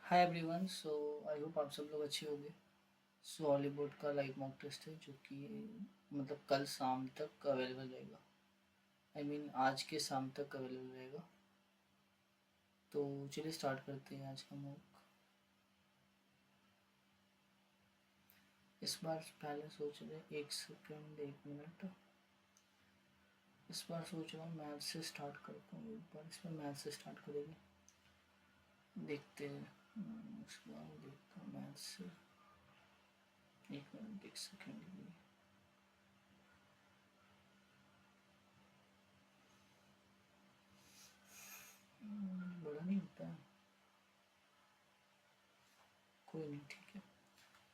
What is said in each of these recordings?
Hi everyone. I hope आप सब लोग अच्छे होंगे। हॉलीवुड का लाइव मॉक टेस्ट है जो कि मतलब कल शाम तक अवेलेबल रहेगा। आज के शाम तक अवेलेबल रहेगा। तो चलिए स्टार्ट करते हैं आज का मॉक। इस बार पहले सोच रहे एक सेकंड एक मिनट। इस बार सोच रहा हूँ मैथ से स्टार्ट करता हूँ। एक बार इसमें मैथ से स्टार्ट करेंगे, देखते हैं। इस बार देखता हूँ मैथ से। एक मिनट एक सेकंड। बड़ा नहीं होता है, कोई नहीं, ठीक है।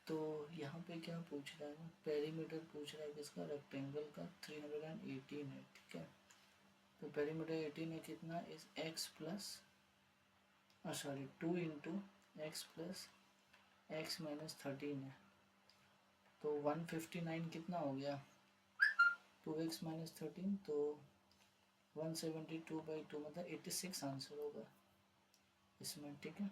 तो यहाँ पे क्या पूछ रहा है, पेरीमीटर पूछ रहा है किसका, रेक्टेंगल का। 318 है, ठीक है। तो पेरीमीटर 18 है, कितना इस x plus sorry 2 into x plus x minus 13 है। तो 159 कितना हो गया, 2x माइनस 13, तो 172/2 मतलब 86 आंसर होगा इसमें, ठीक है।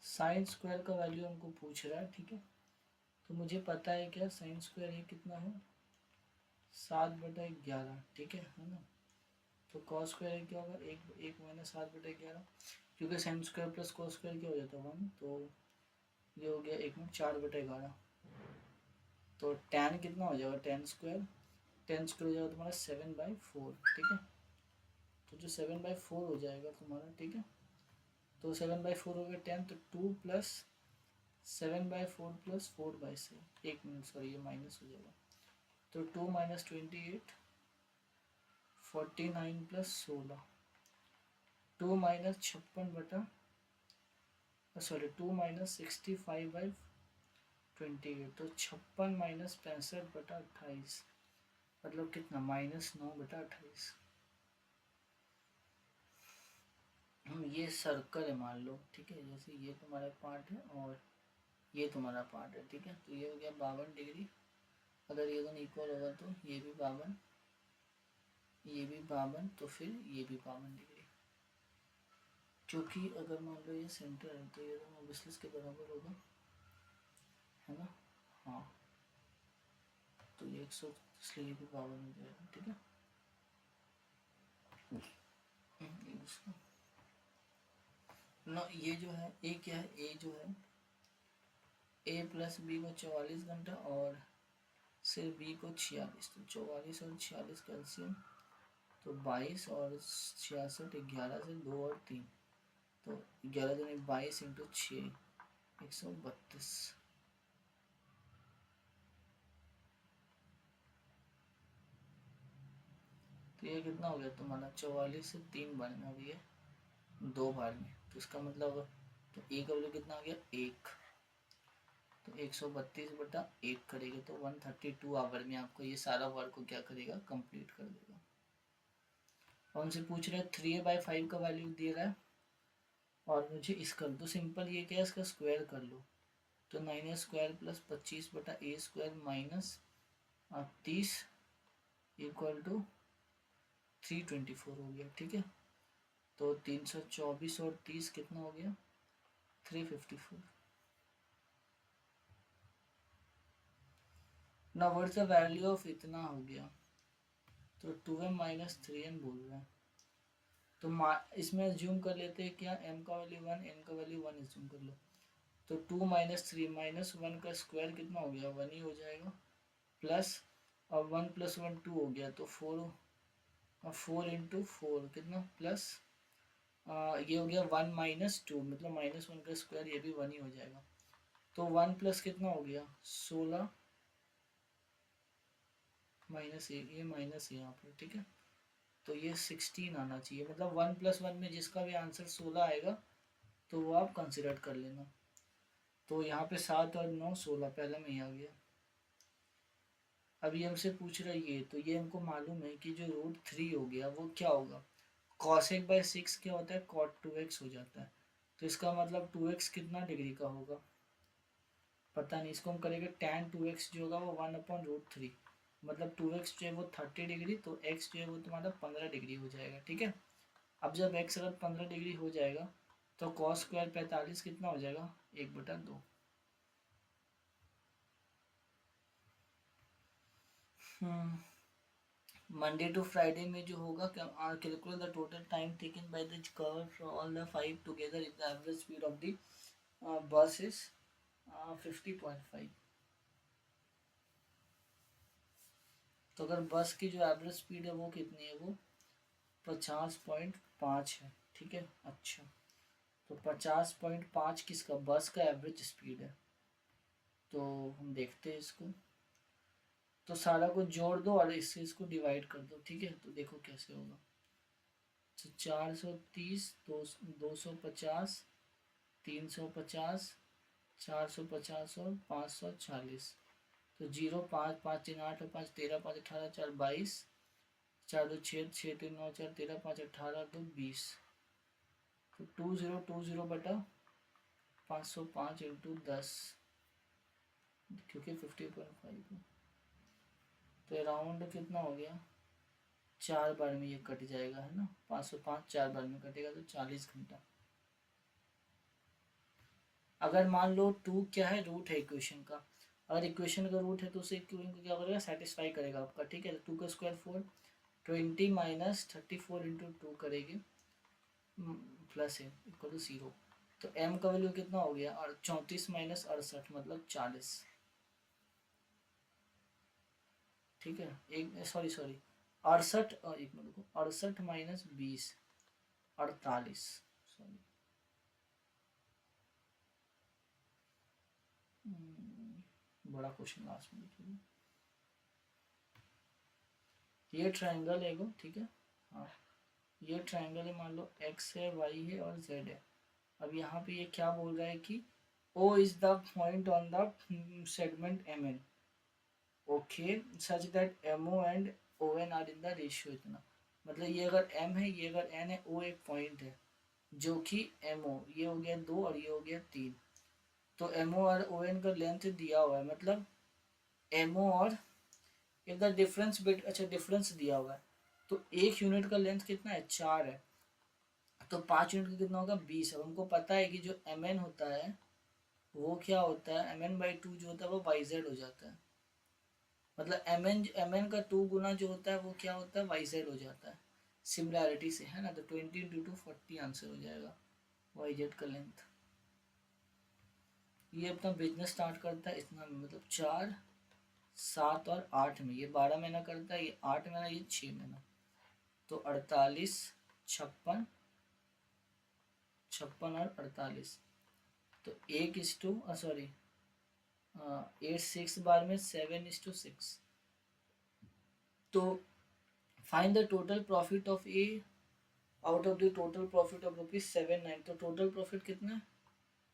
साइन स्क्वायर का वैल्यू हमको पूछ रहा है, ठीक है। तो मुझे पता है क्या साइन स्क्वायर है, कितना है 7/11, ठीक है ना। तो कॉस स्क्वायर क्या होगा, एक एक माइनस 7/11, क्योंकि sine square plus cos square क्या हो जाता है 1, तो ये हो गया एक में 4/11। तो टेन कितना हो जाएगा, टेन स्क्वायर हो जाएगा तुम्हारा 7/4, ठीक है। तो जो 7/4 हो जाएगा तुम्हारा, ठीक है। तो 7/4 हो गया टेन, तो 2 प्लस 7/4 प्लस 4/7, एक मिनट सॉरी ये माइनस हो जाएगा। तो 2 माइनस 28, 49 प्लस 16, 2 माइनस 2 माइनस 65/28, तो 56 माइनस 65/28 मतलब कितना, -9/28। हम ये सर्कल है मान लो, ठीक है। जैसे ये तुम्हारा पार्ट है और ये तुम्हारा पार्ट है, ठीक है। तो ये हो गया 52 डिग्री। अगर ये दोनों इक्वल होगा तो ये भी 52, ये भी 52, तो फिर ये भी 52 डिग्री। क्योंकि अगर मान लो ये सेंटर है तो ये दोनों ऑब्वियसली इसके बराबर होगा, है ना। हाँ, तो ये 100, इसलिए ये भी 52 हो जाएगा, ठीक है। ना ये जो है ए क्या है, ए जो है ए प्लस बी को 44 घंटा और सिर्फ बी को 46, तो 44 और 46 कैल्शियम, तो 22 और 66, 11 से 2 और 3, तो 11 दूनी 22 इंटू 6, 132। तो ये कितना हो गया तुम्हारा, 44 से 3 बार में, और ये 2 बार में, तो इसका मतलब तो ए का वैल्यू कितना आ गया, 1। तो 132/1 करेगा तो 132 आवर में आपको ये सारा वर्क को क्या करेगा, कंप्लीट कर देगा। और उनसे पूछ रहे हैं 3a/5 का वैल्यू दे रहा है और मुझे इसका तो सिंपल ये क्या है, इसका स्क्वायर कर लो। तो 9a² plus 25/a² minus 30 equal to 324 हो गया, ठीक है। तो 324 और 30 कितना हो गया, 354। ना व्हाट्स द वैल्यू ऑफ इतना हो गया, तो 2m माइनस 3n बोल रहा है। तो इसमें एज्यूम कर लेते हैं क्या, m का वैल्यू 1, n का वैल्यू 1 एज्यूम कर लो। तो 2 माइनस 3 माइनस 1 का स्क्वायर कितना हो गया, 1 ही हो जाएगा, प्लस और 1 प्लस 1 2 हो गया, तो 4 इंटू 4 कितना, प्लस ये हो गया 1 माइनस 2 मतलब -1 का स्क्वायर, ये भी 1 ही हो जाएगा। तो 1 प्लस कितना हो गया 16 माइनस 1, ये माइनस है यहाँ पर, ठीक है। तो ये 16 आना चाहिए, मतलब 1 प्लस 1 में जिसका भी आंसर 16 आएगा तो वो आप कंसिडर कर लेना। तो यहाँ पे 7 और 9 16 पहले में ही आ गया। अब ये हमसे पूछ रहा है ये, तो ये हमको मालूम है कि जो √3 हो गया वो क्या होगा, cos1/6 क्या होता है, cot2x हो जाता है। तो इसका मतलब 2x कितना डिग्री का होगा, पता नहीं। इसको हम करेंगे tan2x जो होगा वो 1/√3, मतलब 2x जो है वो 30 डिग्री, तो x जो है वो तुम्हारा 15 डिग्री हो जाएगा, ठीक है। अब जब x अगर 15 डिग्री हो जाएगा तो cos स्क्वायर 45 कितना हो जाएगा, 1/2। मंडे टू फ्राइडे में जो होगा, calculate the total time taken by the curve for all the 5 together if the average speed of the bus is 50.5। तो अगर बस की जो एवरेज स्पीड है वो कितनी है, वो 50.5 है, ठीक है। अच्छा, तो 50.5 किसका, बस का एवरेज स्पीड है। तो हम देखते हैं इसको, तो सारा को जोड़ दो और इससे इसको डिवाइड कर दो, ठीक है। तो देखो कैसे होगा, तो 430, 250, 350, 450 और 540। तो 0, 5, 5, 3, 8 और 5, 13, 5, 18, 4, 22, 4, 2, 6, 6, 3, 9, 4, 13, 5, 18, 2, 20। तो 2020/505 × 10, क्योंकि 50.5 है, तो अराउंड कितना हो गया, 4 बार में ये कट जाएगा, है ना। 505 4 बार में कटेगा तो 40 घंटा। अगर मान लो टू क्या है, रूट है इक्वेशन का, अगर इक्वेशन का रूट है तो उसे इक्वेशन को क्या करेगा, सेटिस्फाई करेगा आपका, ठीक है। तो 2 का स्क्वायर 4, 20 माइनस 34 इंटू 2 करेगी, प्लस है इक्वल टू 0। तो m का वैल्यू कितना हो गया, और 34 माइनस 68 मतलब 40, ठीक है। एक सॉरी सॉरी 68, एक मिनट को, 68 माइनस 20 48, सॉरी, बड़ा क्वेश्चन लास्ट में देखिए। ये ट्रायंगल है, ठीक है। हाँ, ये ट्रायंगल है, मान लो x है, y है और z है। अब यहाँ पे ये क्या बोल रहा है कि O is the point on the segment MN, okay, such that MO and ON are in the ratio इतना। मतलब ये अगर M है, ये अगर N है, O एक पॉइंट है जो कि MO, ये हो गया 2 और ये हो गया 3। तो MO और ON का लेंथ दिया हुआ है, मतलब MO और इफ द डिफरेंस बिट, अच्छा डिफरेंस दिया हुआ है, तो एक यूनिट का लेंथ कितना है, 4 है, तो 5 यूनिट का कितना होगा, 20। अब हमको पता है कि जो MN होता है वो क्या होता है, MN/2 जो होता है वो YZ हो जाता है, मतलब MN का 2 गुना जो होता है वो क्या होता है, YZ हो जाता है, सिमिलैरिटी से, है ना। तो 20 × 2 40 आंसर हो जाएगा YZ का लेंथ। ये अपना बिजनेस स्टार्ट करता है इतना में, मतलब 4, 7 और 8 में, ये 12 महीना करता है, ये 8 महीना, ये 6 महीना। तो 48, 56, 56 और 48, तो 1:, सॉरी 8 6 बार में 7:6। तो find the total profit of A out of the total profit of ₹79। तो टोटल प्रॉफिट कितना है,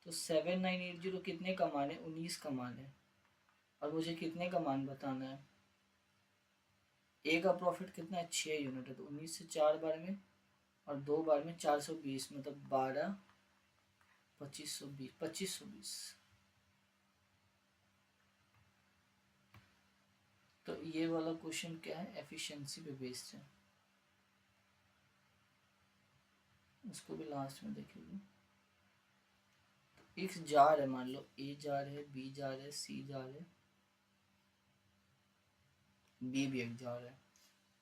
तो 7980 कितने कमाने, 19 कमाने, और मुझे कितने कमान बताना है, ए का प्रॉफिट कितना है, 6 यूनिट है, तो 19 से 4 बार में और 2 बार में 420, मतलब 12, 2520, 2520। तो ये वाला क्वेश्चन क्या है, एफिशिएंसी पे बेस्ड है, उसको भी लास्ट में देखेंगे। एक जार है, मान लो ए जार है, बी जार है, सी जार है, बी भी एक जार है।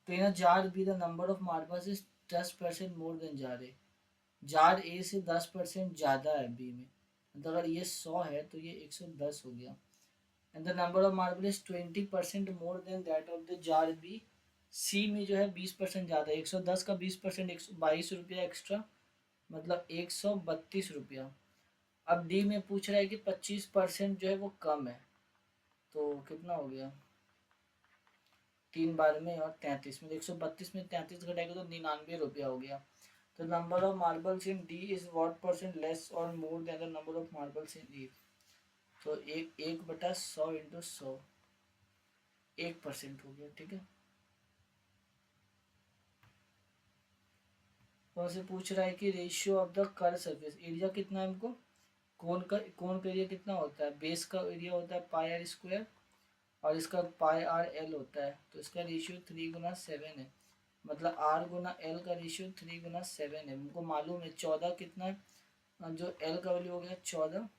तो in jar B the number of marbles is 10% more than jar A, jar A से 10% ज़्यादा है बी में, तो अगर ये 100 है तो ये 110 हो गया। And the number of marble is 20% more than that of the jar B, C में जो है 20% ज़्यादा है, 110 का 20% 122 रुपया एक्स्ट्रा, मतलब 132 रुपया। अब डी में पूछ रहा है कि 25% जो है वो कम है, तो कितना हो गया, 3 बार में और 33 में, 132 में 33 घटाएगा तो 99 रुपया हो गया। तो number of marbles in D is what percent less और more than the number of marbles in E. तो 1/100 इंटू 100, 1% हो गया, ठीक है। वहाँ से पूछ रहा है कि ratio of the curve surface, area कितना है हमको, कोन का एरिया कितना होता है, बेस का एरिया होता है πr² और इसका πrl होता है, तो इसका रेशियो 3 × 7 है, मतलब आर गुना एल का रेशियो 3 गुना 7 है। हमको मालूम है 14 कितना है, जो एल का वैल्यू हो गया 14,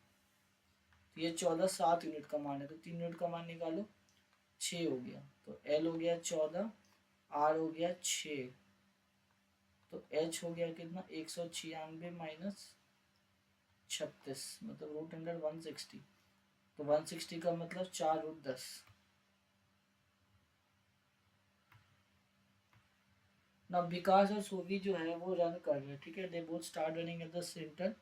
तो ये 14 7 यूनिट का मान है, तो 3 यूनिट का मान निकालो, 6 हो गया। तो एल हो गया 14, आर हो गया 6, तो एच हो गया कितना 196 माइनस 36, मतलब रूट अंडर 160। तो 160 का मतलब 4√10। ना विकास और सोवी जो है वो रन कर रहे हैं, ठीक है, they both start running at the centre,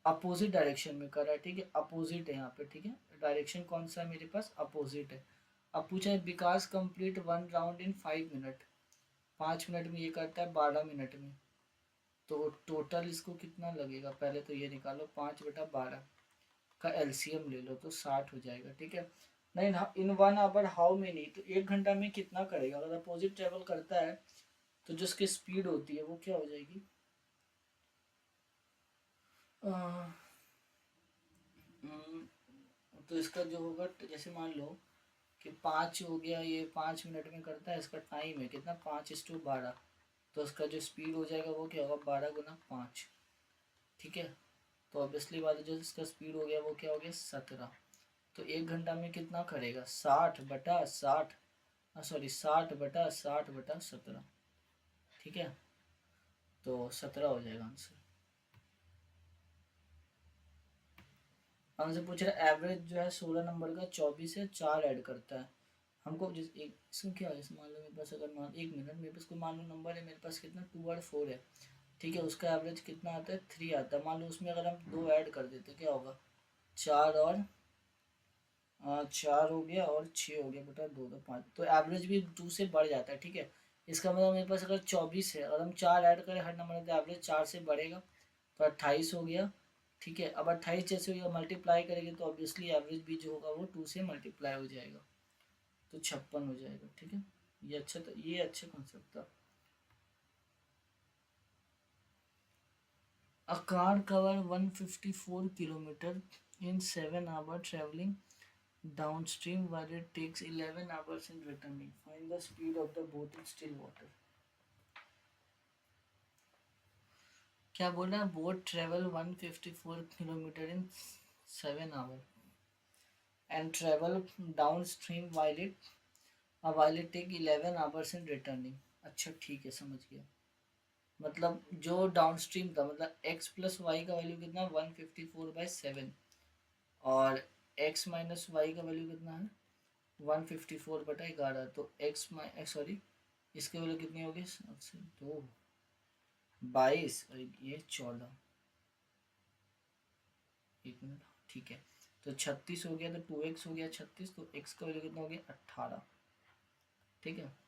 opposite direction में कर रहा है, ठीक है, अपोजिट है यहाँ पे, ठीक है, डायरेक्शन कौन सा है मेरे पास, अपोजिट है। अब पूछा है Vikas complete 1 round in 5 minute, 5 minute में ये करता है 12 मिनट में, तो टोटल इसको कितना लगेगा, पहले तो ये निकालो 5/12 का एलसीएम ले लो, तो 60 हो जाएगा, ठीक है। नहीं, इन 1 आवर हाउ मेनी, तो 1 घंटा में कितना करेगा, अगर अपोजिट ट्रेवल करता है तो जो उसकी स्पीड होती है वो क्या हो जाएगी, तो इसका जो होगा, जैसे मान लो कि 5 हो गया, ये 5 मिनट में करता है, इसका टाइम है कितना 5:12, तो उसका जो स्पीड हो जाएगा वो क्या होगा 12 गुना 5, ठीक है। तो ऑब्वियसली बात है, जो इसका स्पीड हो गया वो क्या हो गया 17, तो 1 घंटा में कितना करेगा 60/60, सॉरी 60/60/17, ठीक है, तो 17 हो जाएगा आंसर। हमसे पूछ रहा है एवरेज जो है 16 नंबर का 24 है, 4 ऐड करता है, हमको जिस एक इसमें क्या है, मान लो मेरे पास, अगर मान 1 मिनट मेरे पास कोई मान लो नंबर है, मेरे पास कितना 2 और 4 है, ठीक है, उसका एवरेज कितना आता है 3 आता है, मान लो उसमें अगर हम 2 ऐड कर देते क्या होगा, 4 और 4 हो गया और 6 हो गया बेटा 2 2 5, तो एवरेज भी 2 से बढ़ जाता है, ठीक है। इसका मतलब मेरे पास अगर 24 है और हम 4 ऐड करें हर नंबर में, तो एवरेज 4 से बढ़ेगा, तो 28 हो गया, ठीक है। अब 28 जैसे हो मल्टीप्लाई करेंगे तो ऑब्वियसली एवरेज भी जो होगा वो 2 से मल्टीप्लाई हो जाएगा, तो 56 हो जाएगा, ठीक है। ये अच्छा, तो ये अच्छा कॉन्सेप्ट था। A car cover 154 kilometer in 7 hours traveling downstream while it takes 11 hours in returning. Find the speed of the boat in still water. क्या बोल रहा है, boat travel 154 kilometre in 7 our and travel down stream while it take 11 hours in returning। अच्छा ठीक है, समझ गया, मतलब जो डाउन स्ट्रीम था, मतलब x प्लस वाई का वैल्यू कितना 154/7, और x माइनस वाई का वैल्यू कितना है 154/11, तो सॉरी इसके वैल्यू कितनी होगी, 2 22 और ये 14, 1 मिनट, ठीक है, तो 36 हो गया, तो 2x हो गया 36, तो x का वैल्यू कितना हो गया 18, ठीक है।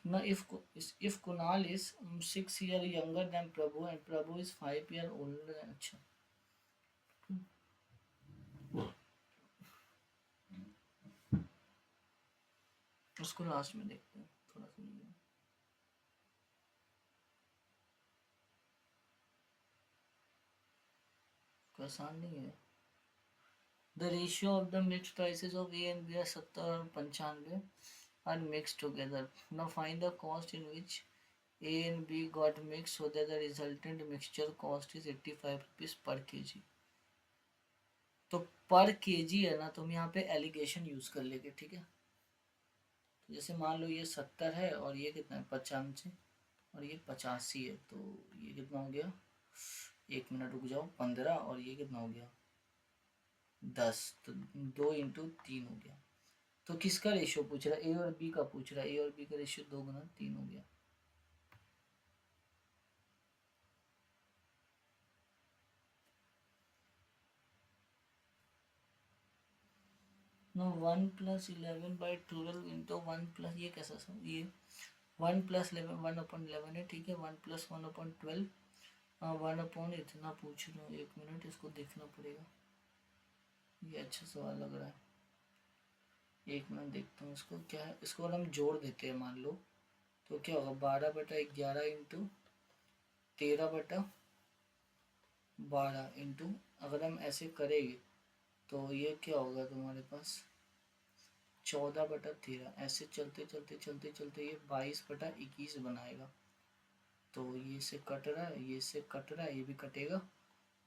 Now if Kunal is 6 years younger than Prabhu and Prabhu is 5 years older than, अच्छा उसको लास्ट में देखते हैं, थोड़ा सा कोई आसान नहीं है। The ratio of the mixed prices of A and B are 70 और 95 are mixed together. Now find the cost in which A and B got mixed so that the resultant mixture cost is 85 rupees per kg। तो पर KG है ना, तो हम यहाँ पे allegation use कर लेंगे, ठीक है। तो जैसे मान लो ये 70 है और ये कितना है 95 और ये 85 है, तो ये कितना हो गया, 1 मिनट रुक जाओ, 15 और ये कितना हो गया 10, तो 2 × 3 हो गया। तो किसका रेशियो पूछ रहा है, ए और बी का पूछ रहा है, ए और बी का रेशियो 2 × 3 हो गया। नो 1+11/12 इंटू 1 ये कैसा सब, ये 1+11 1/11 है, ठीक है, 1+1/12 1 इतना पूछ रहा हूँ, 1 मिनट इसको देखना पड़ेगा, ये अच्छा सवाल लग रहा है, 1 मिनट देखता हूँ इसको क्या है। इसको अगर हम जोड़ देते हैं मान लो, तो क्या होगा 12/11 इंटू 13/12 इंटू, अगर हम ऐसे करेंगे तो ये क्या होगा तुम्हारे पास 14/13, ऐसे चलते चलते चलते चलते ये 22/21 बनाएगा। तो ये से कट रहा है, ये से कट रहा है, ये भी कटेगा,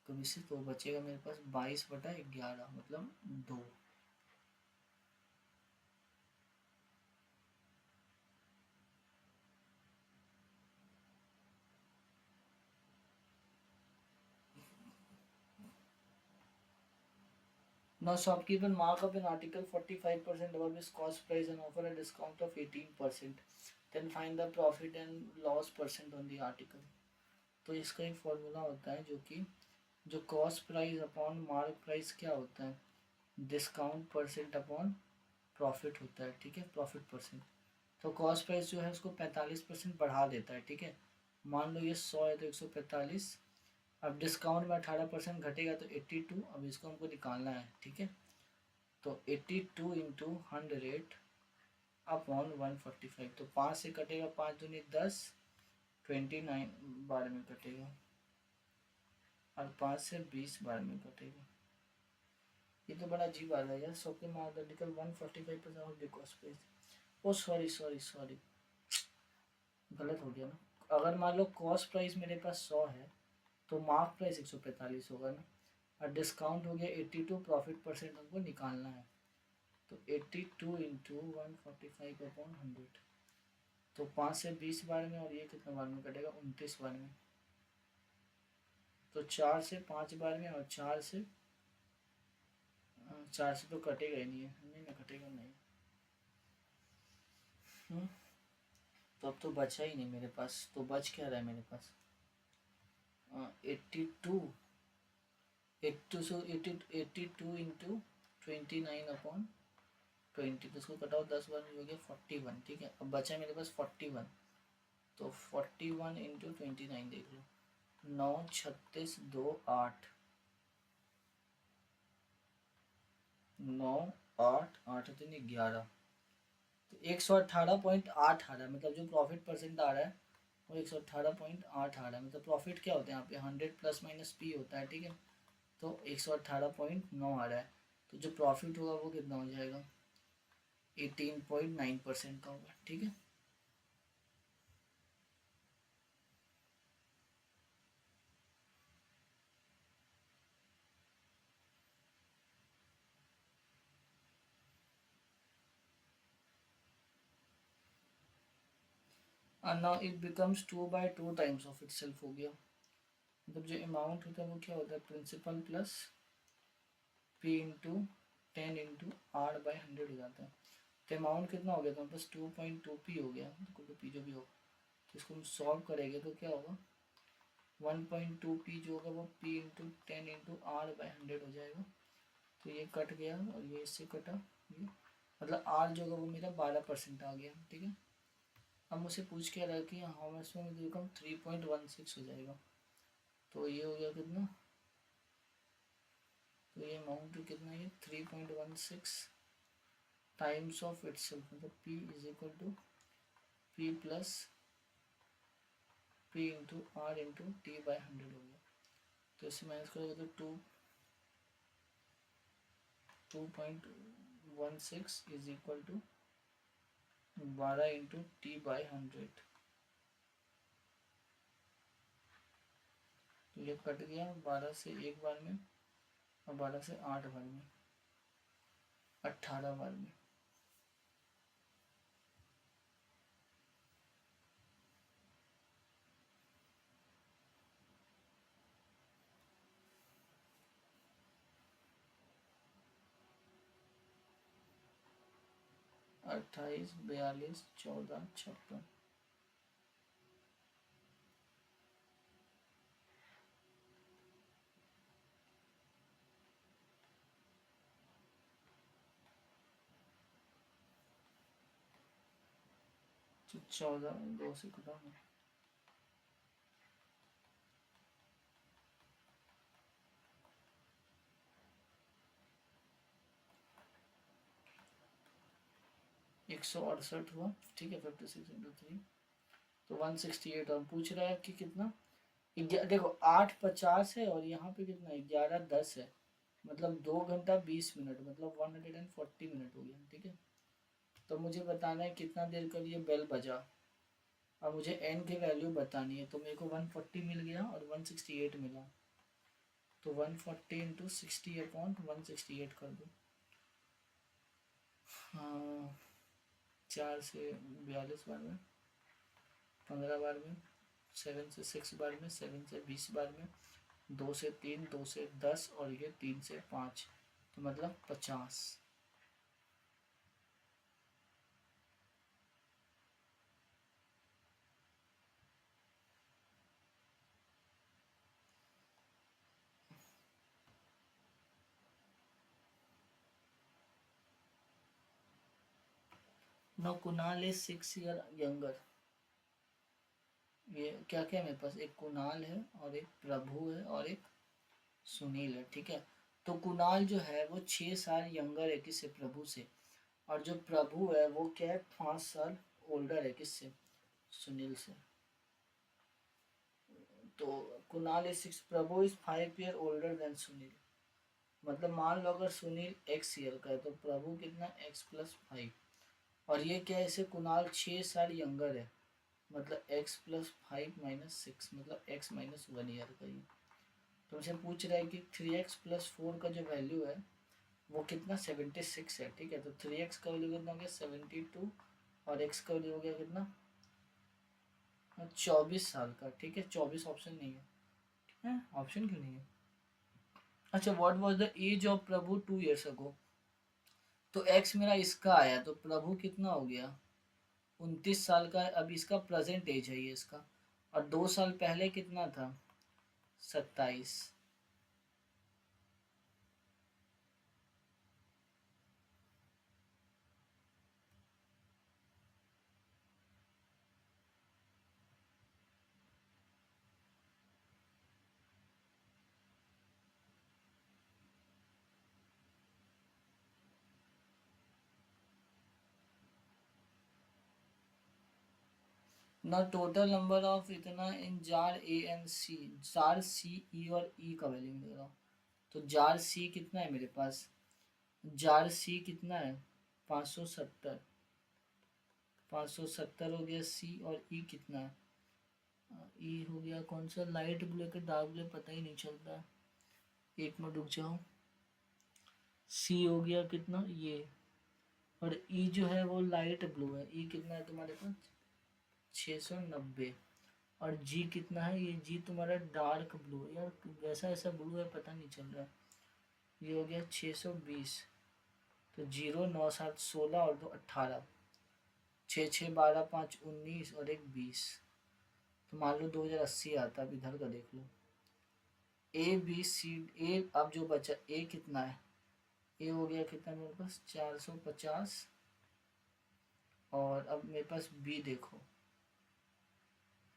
तो इससे तो बचेगा मेरे पास 22/11 मतलब 2। Now shopkeeper mark up an article 45% above his cost price and offer a discount of 18%. Then find the profit and loss percent on the article. तो इसका एक फॉर्मूला होता है जो कि जो cost price upon mark price क्या होता है, डिस्काउंट परसेंट अपॉन प्रॉफिट होता है, ठीक है, प्रॉफिट परसेंट। तो कॉस्ट प्राइस जो है उसको 45% बढ़ा देता है, ठीक है। मान लो ये 100 है तो 145, अब डिस्काउंट में 18% घटेगा तो 82, अब इसको हमको निकालना है, ठीक है। तो 82 इंटू 100 अपॉन 145, तो 5 से कटेगा, 5 दूनी 10, 29 बार में कटेगा, और 5 से 20 बार में कटेगा। ये तो बड़ा अजीब आ रहा है यार, शॉपिंग मॉल निकल 145% of the cost price. Oh sorry sorry sorry, गलत हो गया ना। अगर मान लो कॉस्ट प्राइस मेरे पास 100 है तो मार्क प्राइस 145 होगा ना, और डिस्काउंट हो गया 82, प्रॉफिट परसेंट हमको निकालना है। तो 82 इंटू 145 अपॉन 100, तो 5 से 20 बार में, और ये कितना बार में कटेगा, 29 बार में। तो 4 से 5 बार में, और 4 से तो कटेगा ही नहीं है, नहीं ना कटेगा, नहीं। तो अब तो बचा ही नहीं मेरे पास, तो बच क्या रहा है मेरे पास, 82, 82 इंटू 29 अपॉन 20, तो उसको कटाओ 10 बार में, हो गया 41, ठीक है। अब बचा मेरे पास 41, तो 41 इंटू 29 देख लो, 9 36 2 8, 9 8 8 3 11, तो 118.8 मतलब जो प्रॉफिट परसेंट आ रहा है वो 118.8 मतलब प्रॉफिट क्या होता है यहाँ पे 100 प्लस माइनस पी होता है, ठीक है। तो 118.9 आ रहा है, तो जो प्रॉफिट होगा वो कितना हो जाएगा, 18.9% का होगा, ठीक है। and now it becomes 2/2 times of itself हो गया। मतलब जो अमाउंट होता है वो क्या होता है, principal plus P into 10 into R by 100 हो जाता है। तो अमाउंट कितना हो गया, तो बस 2.2 पी हो गया, तो पी जो भी होगा, तो इसको हम सॉल्व करेंगे तो क्या होगा, 1.2 पी जो होगा वो P into 10 into R by 100 हो जाएगा। तो ये कट गया और ये इससे कटा, ये मतलब आर जो होगा वो मेरा 12% आ गया, ठीक है। अब मुझसे पूछ के रहा कि हाउ मच में मुझे कम 3.16 हो जाएगा, तो ये हो गया कितना, तो ये अमाउंट कितना है, 3.16 टाइम्स ऑफ इटसेल्फ, मतलब p is equal to p plus p into R into T by 100 हो गया। तो इससे माइनस करोगे तो 2.16 is equal to 12 into T by 100, तो ये कट गया 12 से एक बार में, और 12 से 8 बार में, 18 बार में। अट्ठाईस 42 14 56, तो 14 2 से कटा, 168 हुआ, ठीक है। 56 इंटू 3 तो 168, और पूछ रहा है कि कितना, देखो 8:50 है और यहाँ पे कितना 11:10 है, मतलब 2 घंटा 20 मिनट, मतलब 140 मिनट हो गया, ठीक है। तो मुझे बताना है कितना देर कर ये बेल बजा, और मुझे n की वैल्यू बतानी है। तो मेरे को 140 मिल गया और 168 मिला, तो 140 इंटू 60/168 कर दो। हाँ, 4 से 42 बार में, 15 बार में, 7 से 6 बार में, 7 से 20 बार में, 2 से 3, 2 से 10 और ये 3 से 5, तो मतलब 50। No Kunal is 6 year younger. ये क्या क्या है मेरे पास, एक कुणाल है और एक प्रभु है और एक सुनील है, ठीक है। तो कुणाल जो है वो 6 साल यंगर है किससे, प्रभु से। और जो प्रभु है वो क्या है, 5 साल ओल्डर है किससे, सुनील से। तो Kunal is 6, Prabhu is 5 year older than Sunil. मतलब मान लो अगर सुनील x ईयर का है तो प्रभु कितना, x+5। और ये क्या है, इसे कुणाल 6 साल यंगर है, मतलब x+5 - 6, मतलब x-1 ईयर का। ये तो मुझे पूछ रहा है कि 3x+4 का जो वैल्यू है वो कितना, 76 है, ठीक है। तो 3x का वैल्यू कितना हो गया, 72, और x का वैल्यू हो गया कितना, 24 साल का, ठीक है। 24 ऑप्शन नहीं है, ऑप्शन क्यों नहीं है। अच्छा, what was the age of Prabhu 2 years ago। तो x मेरा इसका आया, तो प्रभु कितना हो गया, 29 साल का। अब इसका प्रेजेंट एज है ये इसका, और 2 साल पहले कितना था, 27। ना टोटल नंबर ऑफ इतना इन jar A N C, jar सी ई और ई का वैल्यू मिलेगा। तो जार सी कितना है मेरे पास, जार सी कितना है, 570, 570 हो गया सी। और ई कितना है, ई हो गया कौन सा, लाइट ब्लू के डार्क ब्लू पता ही नहीं चलता। एक मिनट रुक जाओ। सी हो गया कितना ये, और ई जो है वो लाइट ब्लू है। ई कितना है तुम्हारे पास, 690। और जी कितना है, ये जी तुम्हारा डार्क ब्लू है यार, वैसा ऐसा ब्लू है पता नहीं चल रहा। ये हो गया 620। तो 0, 9, 7, 16 और 2, 18, 6, 6, 12, 5, 19 और एक 20। तो मान लो 2080 आता। अब इधर का देख लो, ए बी सी ए। अब जो बचा ए कितना है, ए हो गया कितना मेरे पास, 450। और अब मेरे पास बी देखो,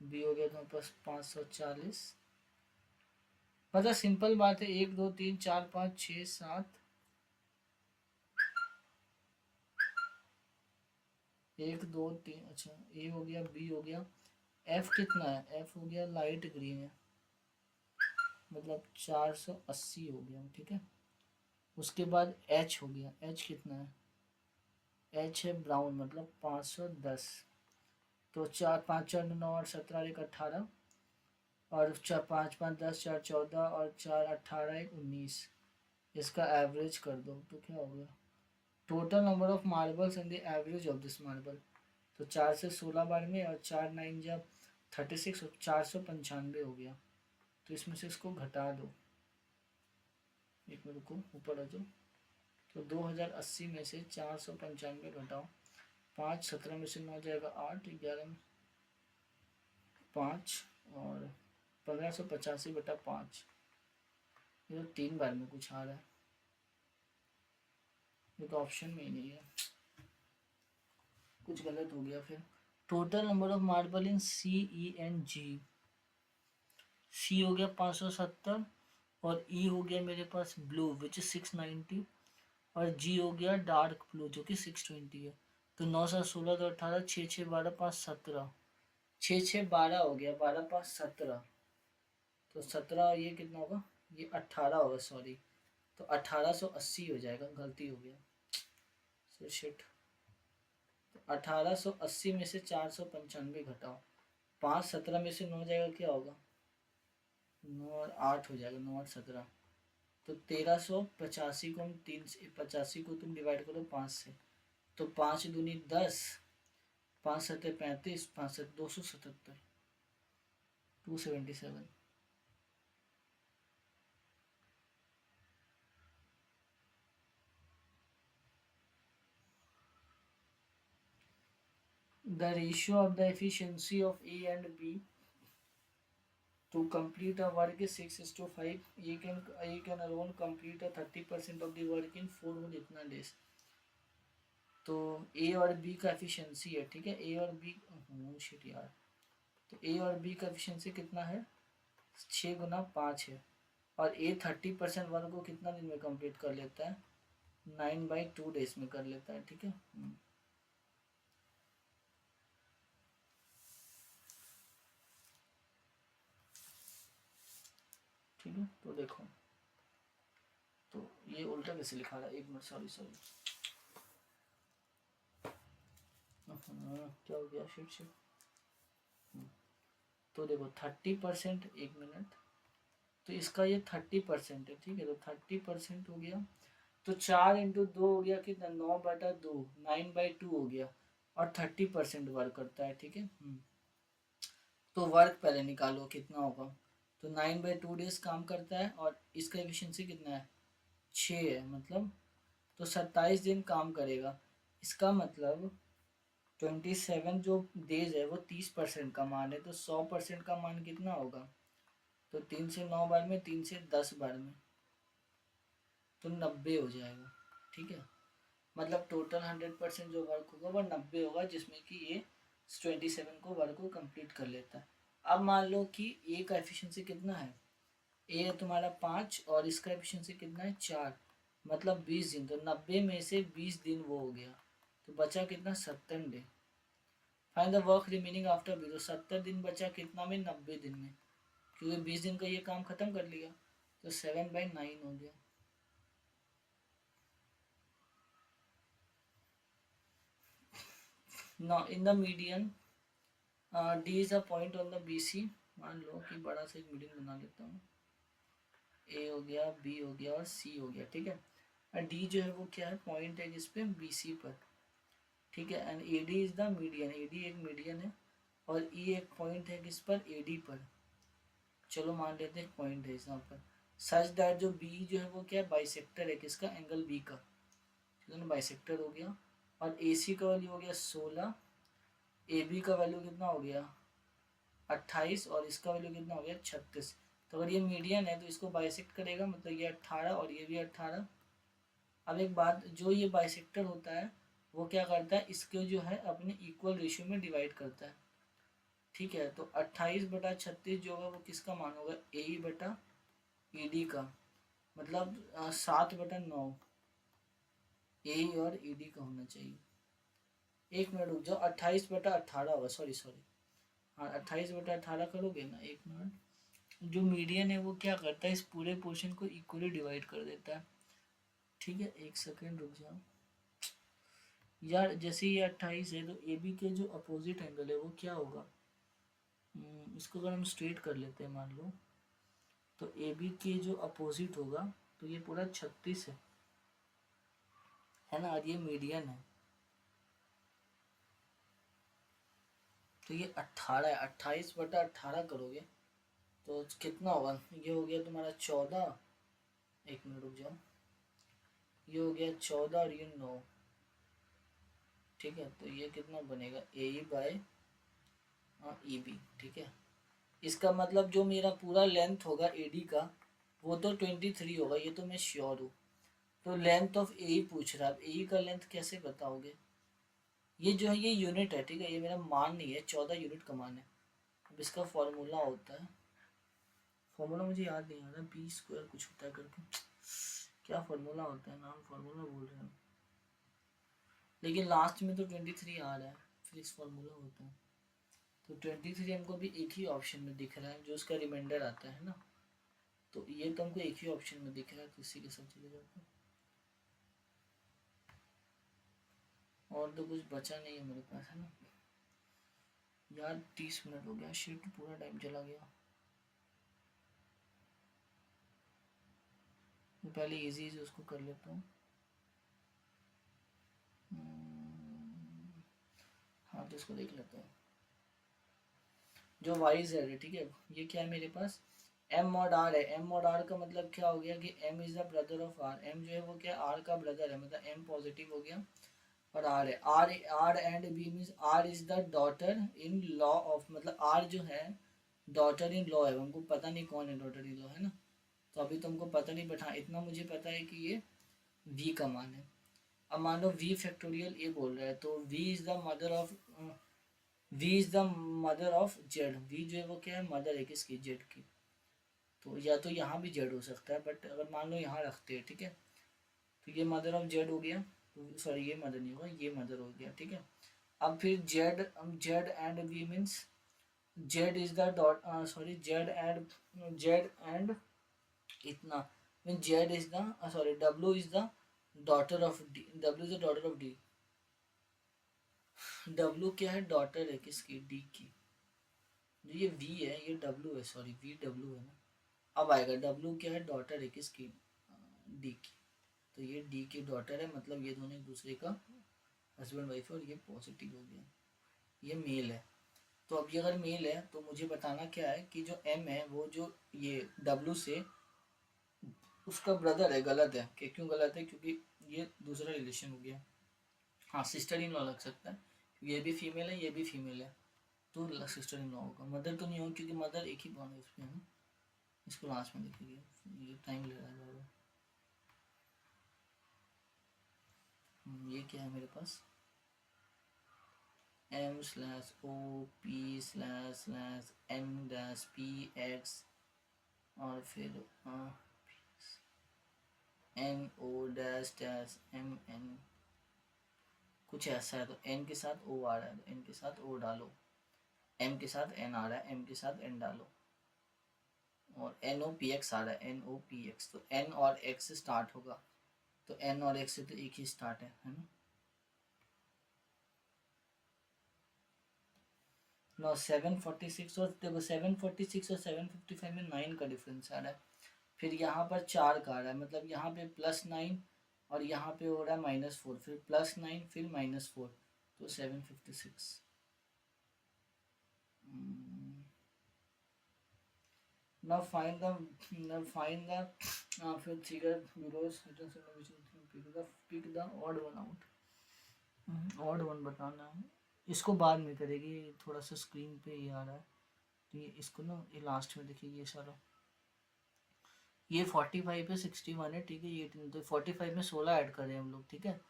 बी हो गया तुम्हारे पास 540। मतलब सिंपल बात है, 1, 2, 3, 4, 5, 6, 7, 1, 2, 3। अच्छा, ए हो गया, बी हो गया, एफ कितना है, एफ हो गया लाइट ग्रीन है, मतलब 480 हो गया, ठीक है। उसके बाद एच हो गया, एच कितना है, एच है ब्राउन, मतलब 510। तो 4, 5, 4, 9, 8, 17, 1, 18, और 4, 5, 5, 10, 4, 14 और 4, 18, 1, 19। इसका एवरेज कर दो तो क्या हो गया, total number of marbles and the average of this marble. तो 4 से 16 बार में, और 4, 9 जब 36, 495 हो गया। तो इसमें से इसको घटा दो, एक मिनट को ऊपर आ जाओ। तो 2080 में से 495 घटाओ, 5, 17 में से 9 जाएगा 8, 11 में 5, और 1585/5। ये तो 3 बार में कुछ आ रहा है, ये तो ऑप्शन में ही नहीं है, कुछ गलत हो गया फिर। Total number of marble in C E and G. C हो गया 570, और ई हो गया मेरे पास ब्लू विच इज 690, और जी हो गया डार्क ब्लू जो कि 620 है। तो 9, 7, 16, 2, 18, 6, 6, 12, 5, 17, 6, 6, 12 हो गया, 12, 5, 17। तो 17, ये कितना होगा, ये 18 होगा, सॉरी। तो 1880 हो जाएगा, गलती हो गया, so shit। 1880 में से 495 घटाओ, 5 17 में से 9 जाएगा, क्या होगा, 9 और 8 हो जाएगा, 9 और 17, तो 1385 को हम 3 से, 85 को तुम डिवाइड करो 5 से, तो 5 दूनी 10, 5 सत्ते 35, 5 सत्ते 277, 277। The ratio of the efficiency of A and B to complete a work is 6:5. A can alone complete a 30% of the work in 4 whole इतना days। तो ए और बी का एफिशिएंसी है, ठीक है, ए और बी, शिट यार, तो ए और बी का एफिशिएंसी कितना है, 6 गुना 5 है, और ए 30% वर्क को कितना दिन में कंप्लीट कर लेता है, 9/2 डेज में कर लेता है, ठीक है। ठीक है, तो देखो, तो ये उल्टा कैसे लिखा रहा है, एक मिनट, सॉरी सॉरी, क्या हो गया, शिट शिट। तो देखो 30%, एक मिनट, तो इसका ये 30% है, ठीक है, तो 30% हो गया, तो 4 × 2 हो गया कितना, 9/2, 9/2 हो गया, और 30% वर्क करता है, ठीक है। तो वर्क पहले निकालो कितना होगा, तो 9/2 डेज काम करता है, और इसका एफिशिएंसी कितना है, 6 है, मतलब तो 27 दिन काम करेगा, इसका मतलब 27 जो डेज है वो 30% का मान है, तो 100% का मान कितना होगा, तो 3 से 9 बार में, 3 से 10 बार में, तो 90 हो जाएगा, ठीक है। मतलब टोटल 100% जो वर्क होगा वो 90 होगा, जिसमें कि ये 27 को वर्क को कंप्लीट कर लेता है। अब मान लो कि ए का एफिशिएंसी कितना है, ए है तुम्हारा 5 और इसका एफिशिएंसी कितना है 4, मतलब 20 दिन, तो 90 में से 20 दिन वो हो गया, तो बचा कितना, 70 day. Find the work remaining after 20, तो 70 दिन बचा कितना में, 90 दिन में, क्योंकि 20 दिन का ये काम खत्म कर लिया, तो 7/9 हो गया। Now in the median, D is a point on the BC, मान लो कि बड़ा सा एक मीडियन बना लेता हूँ, ए हो गया, बी हो गया और सी हो गया, ठीक है, और डी जो है वो क्या है, पॉइंट है जिस पे BC पर, ठीक है, and AD is the median, AD एक मीडियन है, और E एक पॉइंट है किस पर, AD पर, चलो मान लेते हैं पॉइंट है यहाँ पर, सच दैट जो बी जो है वो क्या है, बाइसेक्टर है किसका, एंगल बी का, चलो ना, बाइसेक्टर हो गया, और AC का वैल्यू हो गया 16, AB का वैल्यू कितना हो गया 28, और इसका वैल्यू कितना हो गया 36। तो अगर ये मीडियन है तो इसको बाइसेक्ट करेगा, मतलब ये 18 और ये भी 18। अब एक बात, जो ये बाइसेक्टर होता है वो क्या करता है, इसको जो है अपने इक्वल रेशियो में डिवाइड करता है, ठीक है, तो 28/36 जो होगा वो किसका मान होगा, AE/ED का, मतलब 7/9 ए और ED का होना चाहिए। एक मिनट रुक जाओ, 28/18 होगा, सॉरी सॉरी, हाँ 28/18 करोगे ना, एक मिनट, जो मीडियन है वो क्या करता है, इस पूरे पोर्शन को इक्वली डिवाइड कर देता है, ठीक है, एक सेकेंड रुक जाओ यार, जैसे ये 28 है, तो AB के जो अपोजिट एंगल है वो क्या होगा, इसको अगर हम स्ट्रेट कर लेते हैं मान लो, तो AB के जो अपोजिट होगा, तो ये पूरा 36 है ना, और ये मीडियन है, तो ये 18 है, 28/18 करोगे तो कितना होगा, ये हो गया तुम्हारा 14, एक मिनट रुक जाओ, ये हो गया 14 और ये 9, ठीक है, तो ये कितना बनेगा, AE/EB, ठीक है। इसका मतलब जो मेरा पूरा लेंथ होगा AD का वो तो 23 होगा, ये तो मैं श्योर हूँ। तो लेंथ ऑफ AE पूछ रहा है, अब AE का लेंथ कैसे बताओगे, ये जो है ये यूनिट है, ठीक है, ये मेरा मान नहीं है, 14 यूनिट का मान है। अब इसका फॉर्मूला होता है, फॉर्मूला मुझे याद नहीं आ रहा, B² कुछ होता है करके, क्या फॉर्मूला होता है, नाम फॉर्मूला बोल रहे हैं, लेकिन लास्ट में तो 23 आ रहा है, फिर इस फॉर्मूला होता है, तो 23 हमको भी एक ही ऑप्शन में दिख रहा है, जो उसका रिमाइंडर आता है ना, तो ये तो हमको एक ही ऑप्शन में दिख रहा है, तो इसी के साथ चले जाते हैं। और तो कुछ बचा नहीं है मेरे पास, है ना यार। 30 मिनट हो गया, शिट पूरा टाइम चला गया। मैं पहले इजी से उसको कर लेता हूँ। हाँ तो इसको देख लेता हूँ। जो वाई जेड है, ठीक है, ये क्या है मेरे पास, एम मॉड आर है। एम मॉड आर का मतलब क्या हो गया कि M is the brother of R. M जो है वो क्या, आर का ब्रदर है, मतलब एम पॉजिटिव हो गया और आर है। R R and B means R is the daughter in law of, मतलब आर जो है डॉटर इन लॉ है। हमको पता नहीं कौन है डॉटर इन लॉ, है ना, तो अभी तुमको पता नहीं, बट हाँ इतना मुझे पता है कि ये वी का मान है। अब मान लो वी फैक्टोरियल ये बोल रहा है, तो V is the mother of, V is the mother of Z. V जो है वो क्या है, मदर है किसकी, जेड की। तो या तो यहाँ भी जेड हो सकता है, बट अगर मान लो यहाँ रखते हैं, ठीक है, तो ये मदर ऑफ जेड हो गया, तो सॉरी ये मदर नहीं होगा, ये मदर हो गया, ठीक है। अब फिर Z, Z and V means Z is the dot, sorry Z and इतना mean Z is the, sorry W is the daughter of D. W is the daughter of D. W क्या है, daughter है किसकी, D की। जो ये we है ये डब्ल्यू है, सॉरी वी डब्ल्यू है ना। अब आएगा डब्ल्यू क्या है, डॉटर है किसकी, डी की। तो ये डी की डॉटर है, मतलब ये दोनों एक दूसरे का हस्बैंड वाइफ है, और ये पॉजिटिव हो गया, ये मेल है। तो अब ये अगर मेल है तो मुझे बताना क्या है कि जो एम है वो जो ये डब्ल्यू से उसका ब्रदर है। गलत है, कि क्यों गलत है, क्योंकि ये दूसरा रिलेशन हो गया। हाँ सिस्टर इन लॉ लग सकता है, ये भी फीमेल है ये भी फीमेल है, तो सिस्टर इन लॉ होगा। मदर तो नहीं होगा क्योंकि मदर एक ही बॉन्ड है उसमें, है ना। इसको लास्ट में देखेंगे, ये टाइम ले रहा है ज़्यादा। ये क्या है मेरे पास, M slash O P slash slash M dash P X, और फिर N O dash dash M N, कुछ ऐसा है। तो एन के साथ ओ आ रहा है तो एन के साथ ओ डालो, एम के साथ एन आ रहा है एम के साथ एन डालो, और एन ओ पी एक्स आ रहा है एन ओ पी एक्स। तो एन और एक्स से स्टार्ट होगा, तो एन और एक्स से तो एक ही स्टार्ट है ना। नो 746, और देखो 746 और 755 में 9 का डिफरेंस आ रहा है। फिर यहाँ पर 4 का आ रहा है, मतलब यहाँ पे +9 और यहाँ पे हो रहा है -4, फिर +9 फिर -4, तो 756। Now find the figure below pick the odd one out। Odd one बताना है, इसको बाद में करेगी, थोड़ा सा स्क्रीन पे ये आ रहा है, तो ये इसको ना ये लास्ट में देखिए, ये सारा ये 45 है 61 है, ठीक है, ये 18, तो 45 में 16 ऐड करें हम लोग, ठीक है,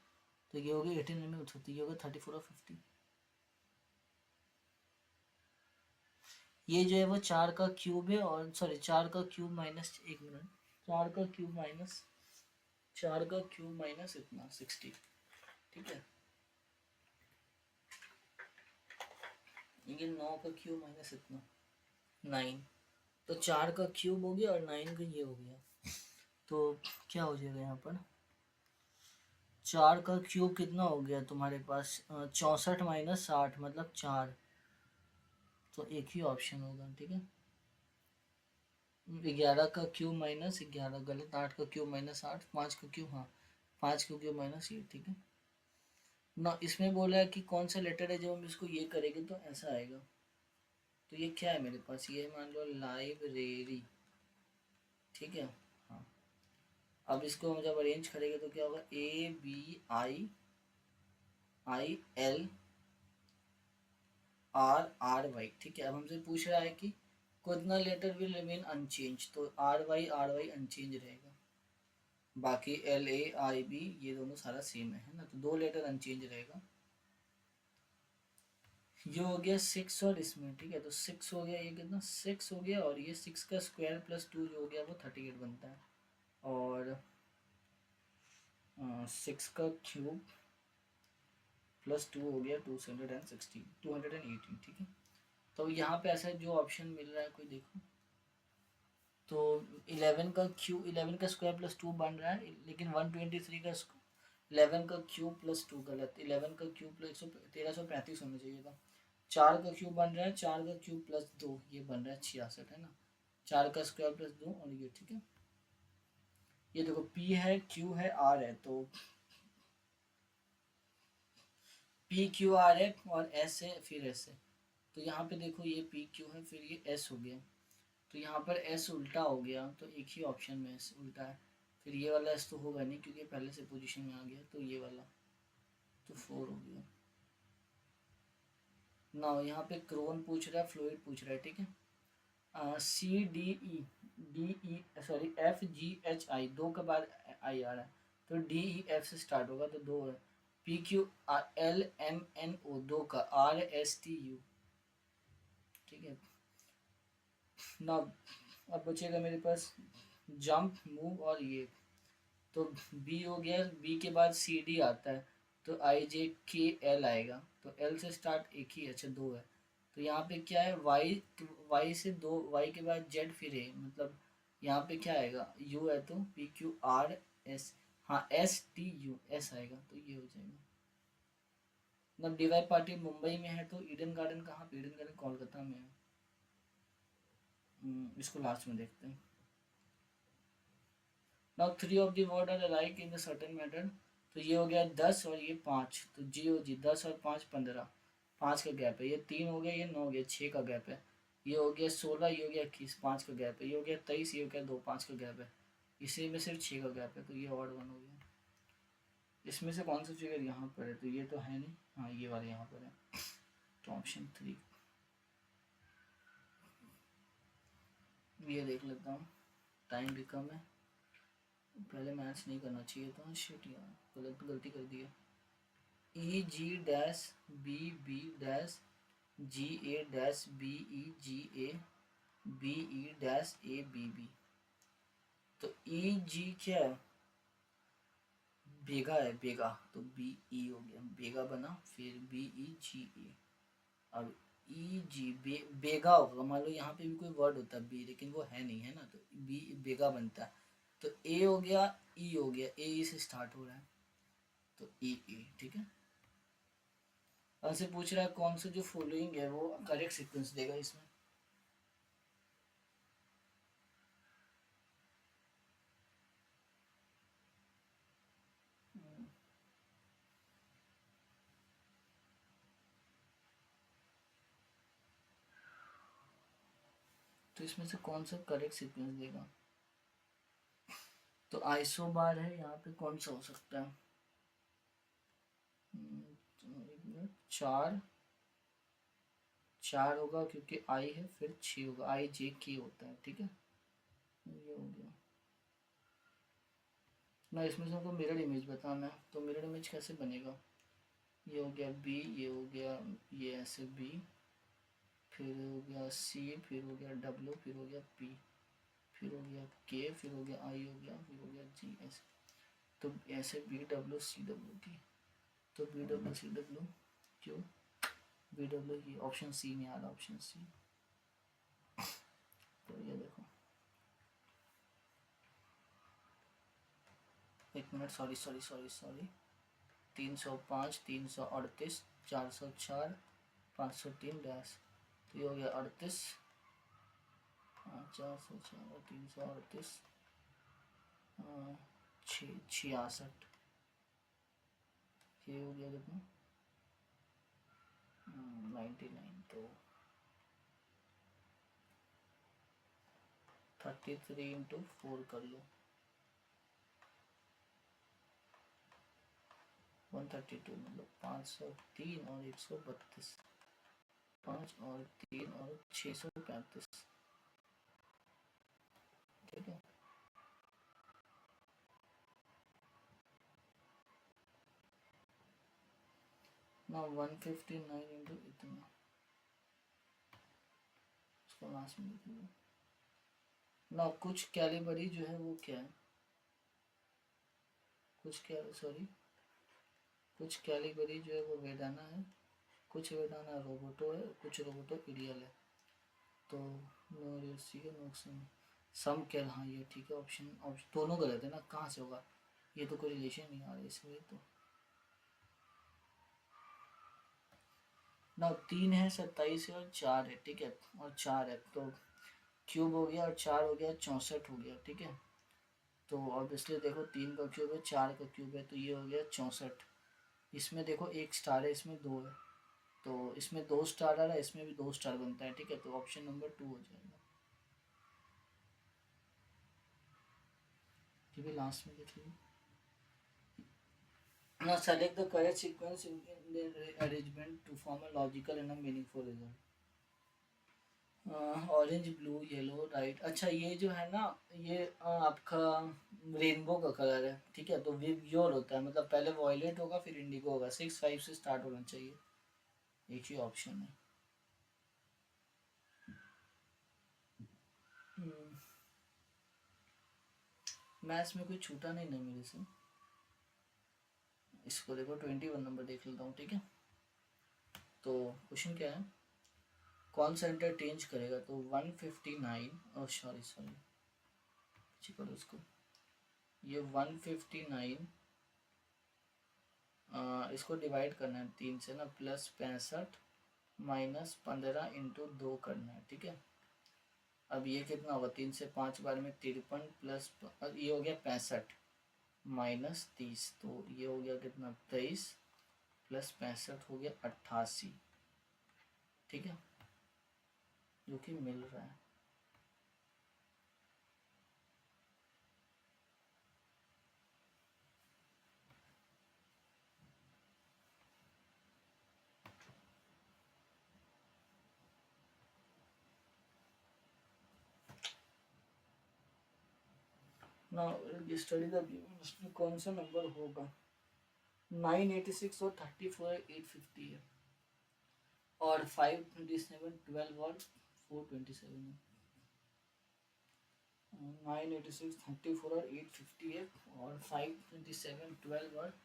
तो ये होगी 18 में होती, ये होगा 34 और 50। ये जो है वो 4 का क्यूब है, और सॉरी 4 का क्यूब माइनस, एक मिनट, 4 का क्यूब माइनस, 4 का क्यूब माइनस इतना 60, ठीक है, ये 9 का क्यूब माइनस इतना 9, तो 4 का क्यूब हो गया और 9 का ये हो गया, तो क्या हो जाएगा यहाँ पर, 4 का क्यूब कितना हो गया तुम्हारे पास, 64 माइनस 60 मतलब 4, तो एक ही ऑप्शन होगा, ठीक है। 11 का क्यूब माइनस 11 गलत, 8 का क्यूब माइनस 8, 5 का क्यूब, हाँ 5 का क्यूब माइनस ये, ठीक है ना। इसमें बोला है कि कौन सा लेटर है, जब हम इसको ये करेंगे तो ऐसा आएगा। तो ये क्या है मेरे पास, ये मान लो लाइब्रेरी, ठीक है। हाँ अब इसको हम जब अरेंज करेंगे तो क्या होगा, ABIILRRY, ठीक है। अब हमसे पूछ रहा है कि कितना लेटर विल रिमेन अनचेंज, तो RY अनचेंज रहेगा, बाकी LAIB ये दोनों सारा सेम है ना, तो 2 लेटर अनचेंज रहेगा। ये हो गया 6, और इसमें ठीक है, तो 6 हो गया, ये कितना 6 हो गया, और ये 6 का स्क्वायर प्लस 2 जो हो गया वो 38 बनता है, और 6 का क्यूब प्लस 2 हो गया 218, ठीक है। तो यहाँ पे ऐसा जो ऑप्शन मिल रहा है कोई देखो, तो 11 का क्यूब, 11 का स्क्वायर प्लस 2 बन रहा है, लेकिन 123 का 11 का क्यूब प्लस 2 गलत, 11 का क्यूब प्लस 1335 होना चाहिए था। 4 का क्यूब बन रहा है, 4 का क्यूब प्लस 2 ये बन रहा है 66 है ना, 4 का स्क्वायर प्लस 2 और ये ठीक है। ये देखो P है, Q है, R है, तो P Q R है और S है फिर S है। तो यहाँ पे देखो ये P Q है फिर ये S हो गया, तो यहाँ पर S उल्टा हो गया, तो एक ही ऑप्शन में S उल्टा है। फिर ये वाला S तो होगा नहीं क्योंकि पहले से पोजीशन में आ गया, तो ये वाला तो 4 हो गया ना। यहाँ पे क्रोन पूछ रहा है, फ्लूइड पूछ रहा है, ठीक है। C D E, D E sorry F G H I, दो के बाद आई आ रहा है, तो डी ई एफ से स्टार्ट होगा तो दो है। P Q L M N O दो का, आर एस टी यू, ठीक है ना। अब बचेगा मेरे पास जंप, मूव और ये, तो बी हो गया, बी के बाद सी डी आता है, तो आई जे के एल आएगा, तो एल से स्टार्ट एक ही, अच्छा दो है। तो यहाँ पे क्या है, वाई, वाई से दो, वाई के बाद जेड फिर है, मतलब यहाँ पे क्या आएगा, यू है, तो पी क्यू आर एस, हाँ एस टी यू एस आएगा, तो ये हो जाएगा। मतलब डीवाई पार्टी मुंबई में है, तो ईडन गार्डन कहाँ पे, ईडन गार्डन कोलकाता में है। इसको लास्ट में देखते हैं। Now three of the word are like in the certain matter, तो ये हो गया 10 और ये 5, तो जी ओ जी 10 और 5 15, 5 का गैप है, ये 3 हो गया, ये 9 हो गया, 6 का गैप है, ये हो गया 16, ये हो गया 21, 5 का गैप है, ये हो गया 23, ये हो गया 2, 5 का गैप है, इसी में सिर्फ 6 का गैप है, तो ये ऑड वन हो गया। इसमें से कौन सा फिगर यहाँ पर है, तो ये तो है नहीं, हाँ ये वाला यहाँ पर है, तो ऑप्शन 3 ये देख लेता हूँ, टाइम भी कम है, पहले मैच नहीं करना चाहिए था, शिट यार गलती कर दी है। E G dash B B dash G A dash B E G A B E dash A B B, तो ई जी क्या है, बेगा है, बेगा, तो बी ई हो गया, बेगा बना, फिर बी ई जी ए, अब ई जी बेगा होगा, मान लो यहाँ पे भी कोई वर्ड होता है बी, लेकिन वो है नहीं है ना, तो बी बेगा बनता है, तो ए हो गया, ई हो गया, ए से स्टार्ट हो रहा है, तो ई ई ठीक है। हमसे पूछ रहा है कौन सा जो फॉलोइंग है वो करेक्ट सीक्वेंस देगा इसमें। तो इसमें से कौन सा करेक्ट सीक्वेंस देगा, तो आइसो बार है, यहाँ पे कौन सा हो सकता है, तो एक मिनट, चार, चार होगा क्योंकि आई है, फिर 6 होगा, आई जे के होता है, ठीक है, ये हो गया ना। इसमें से हमको मिरर इमेज बताना है, तो मिरर इमेज कैसे बनेगा, ये हो गया बी, ये हो गया, ये ऐसे बी, फिर हो गया सी, फिर हो गया डब्ल्यू, फिर हो गया पी, फिर हो गया के, फिर हो गया आई, हो गया फिर हो गया जी, ऐसे, तो ऐसे B W C W T, तो बी डब्ल्यू सी डब्ल्यू क्यों, बी डब्ल्यू ये ऑप्शन सी में आ रहा, ऑप्शन सी, तो ये देखो, एक minute, sorry sorry sorry sorry, 305, 338, 404, 503 dash, तो ये हो गया 38, 404, 338, 66, ये हो गया कितना, 99, तो 33 इंटू 4 कर लो, 132, मतलब 503 और 132, 5 और 3 और 635, ठीक है। ना 159 इंटू इतना, उसको लास्ट में लिख लो ना। कुछ कैलिबरी जो है वो क्या है, कुछ क्या, सॉरी, कुछ कैलिबरी जो है वो वेदाना है, कुछ वेदाना रोबोटो है, कुछ रोबोटो इडियल है, तो नो रेसी का नुकसान, सम कैल, हाँ ये ठीक है, ऑप्शन ऑप्शन दोनों गलत है ना, कहाँ से होगा, ये तो कोई रिलेशन नहीं आ रहा इसमें तो ना, 3 है 27 है और 4 है, ठीक है, और 4 है तो क्यूब हो गया और 4 हो गया 64 हो गया, ठीक है। तो ऑब्वियसली देखो 3 का क्यूब है 4 का क्यूब है तो ये हो गया 64। इसमें देखो एक स्टार है इसमें दो है, तो इसमें 2 स्टार आ रहा है इसमें भी 2 स्टार बनता है, ठीक है, तो ऑप्शन नंबर 2 हो जाएगा। ठीक है, लास्ट में देख लीजिए। Now select the correct sequence in the arrangement to form a logical and a meaningful result. Orange blue yellow right. अच्छा ये जो है ना, ये आपका रेनबो का कलर है, ठीक है, तो वियोर होता है, मतलब पहले वॉयलेट होगा फिर इंडिगो होगा, 6 5 से स्टार्ट होना चाहिए, एक ही ऑप्शन है। मैथ्स में कोई छूटा नहीं ना मेरे से। इसको देखो 21 नंबर देख लेता हूँ, ठीक है। तो क्वेश्चन क्या है, कौन सा इंटरचेंज करेगा, तो 159 और सॉरी सॉरी करो उसको, ये 159 इसको डिवाइड करना है 3 से ना, प्लस 65 माइनस 15 इंटू 2 करना है, ठीक है। अब ये कितना होगा, 3 से 5 बार में 53 प्लस ये हो गया 65 माइनस 30, तो ये हो गया कितना 23 प्लस 65 हो गया 88, ठीक है, जो कि मिल रहा है। ना स्टडी द उसमें कौन सा नंबर होगा, 986 और 34 850 है, और 527 12 और 427 है। 986 34 और 850 है, और 527 12 और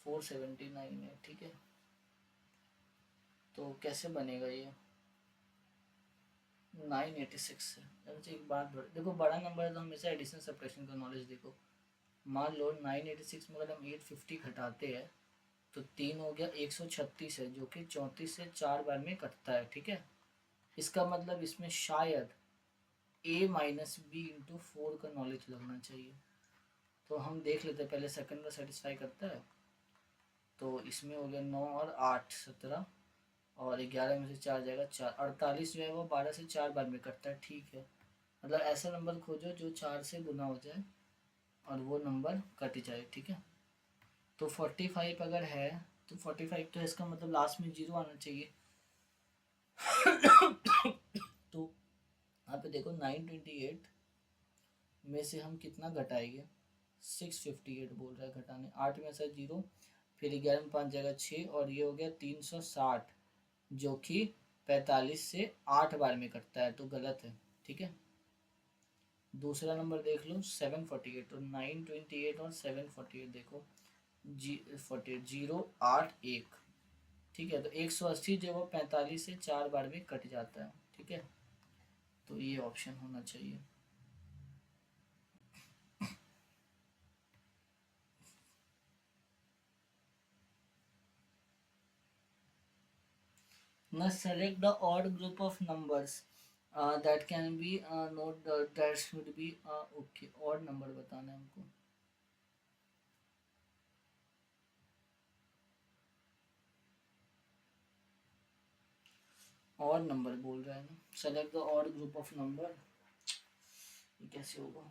479 है, ठीक है। तो कैसे बनेगा ये, 986 है। अच्छा एक बात देखो, बड़ा नंबर है तो हमेशा एडिशन सब्ट्रैक्शन का नॉलेज देखो। मान लो 986 में अगर हम 850 घटाते हैं तो 3 हो गया 136 है, जो कि 34 से 4 बार में कटता है, ठीक है। इसका मतलब इसमें शायद a माइनस बी इंटू 4 का नॉलेज लगना चाहिए। तो हम देख लेते हैं पहले सेकंड का सेटिस्फाई करता है, तो इसमें हो गया 9 और 8 17, और 11 में से 4 जाएगा 4, 48 जो है वो 12 से 4 बार में कटता है, ठीक है। मतलब ऐसा नंबर खोजो जो 4 से गुना हो जाए और वो नंबर कट जाए, ठीक है। तो 45 अगर है तो 45, तो इसका मतलब लास्ट में 0 आना चाहिए। तो यहाँ पे देखो 928 में से हम कितना घटाएंगे, 658 बोल रहा है घटाने, 8 में से 0, फिर 11 में 5 जाएगा 6, और ये हो गया 360, जो कि 45 से 8 बार में कटता है, तो गलत है, ठीक है। दूसरा नंबर देख लो 748, तो 928 और 748 देखो, जी 48 0 8 1, ठीक है, तो 180 जो वो 45 से 4 बार में कट जाता है, ठीक है, तो ये ऑप्शन होना चाहिए। Now select the odd group of numbers that can be note that should be okay, odd number बताना है हमको। odd नंबर बोल रहा है ना, select the odd group of number, ये कैसे होगा,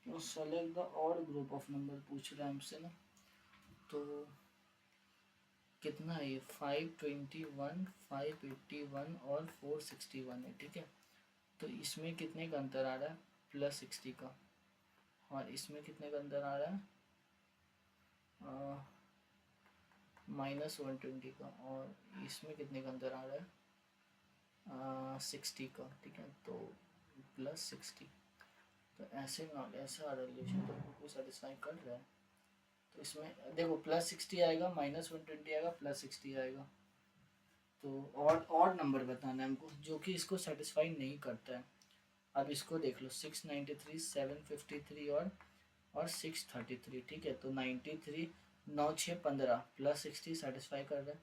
तो select the odd group of number पूछ रहा है हमसे ना, तो कितना है ये 521 581 और 461 है, ठीक है। तो इसमें कितने का अंतर आ रहा है, +60 का, और इसमें कितने का अंतर आ रहा है, -120 का, और इसमें कितने का अंतर आ रहा है 60 का, ठीक है, तो +60। तो ऐसे ना ऐसा आ रहा रिलेशन तो हमको सेटिस्फाई कर रहा है, तो इसमें देखो +60 आएगा, -120 आएगा, +60 आएगा। तो और नंबर बताना है हमको जो कि इसको सेटिस्फाई नहीं करता है। अब इसको देख लो 693, 753 और 633, ठीक है। तो 93, 9 6 15 +60 सेटिस्फाई कर रहा है।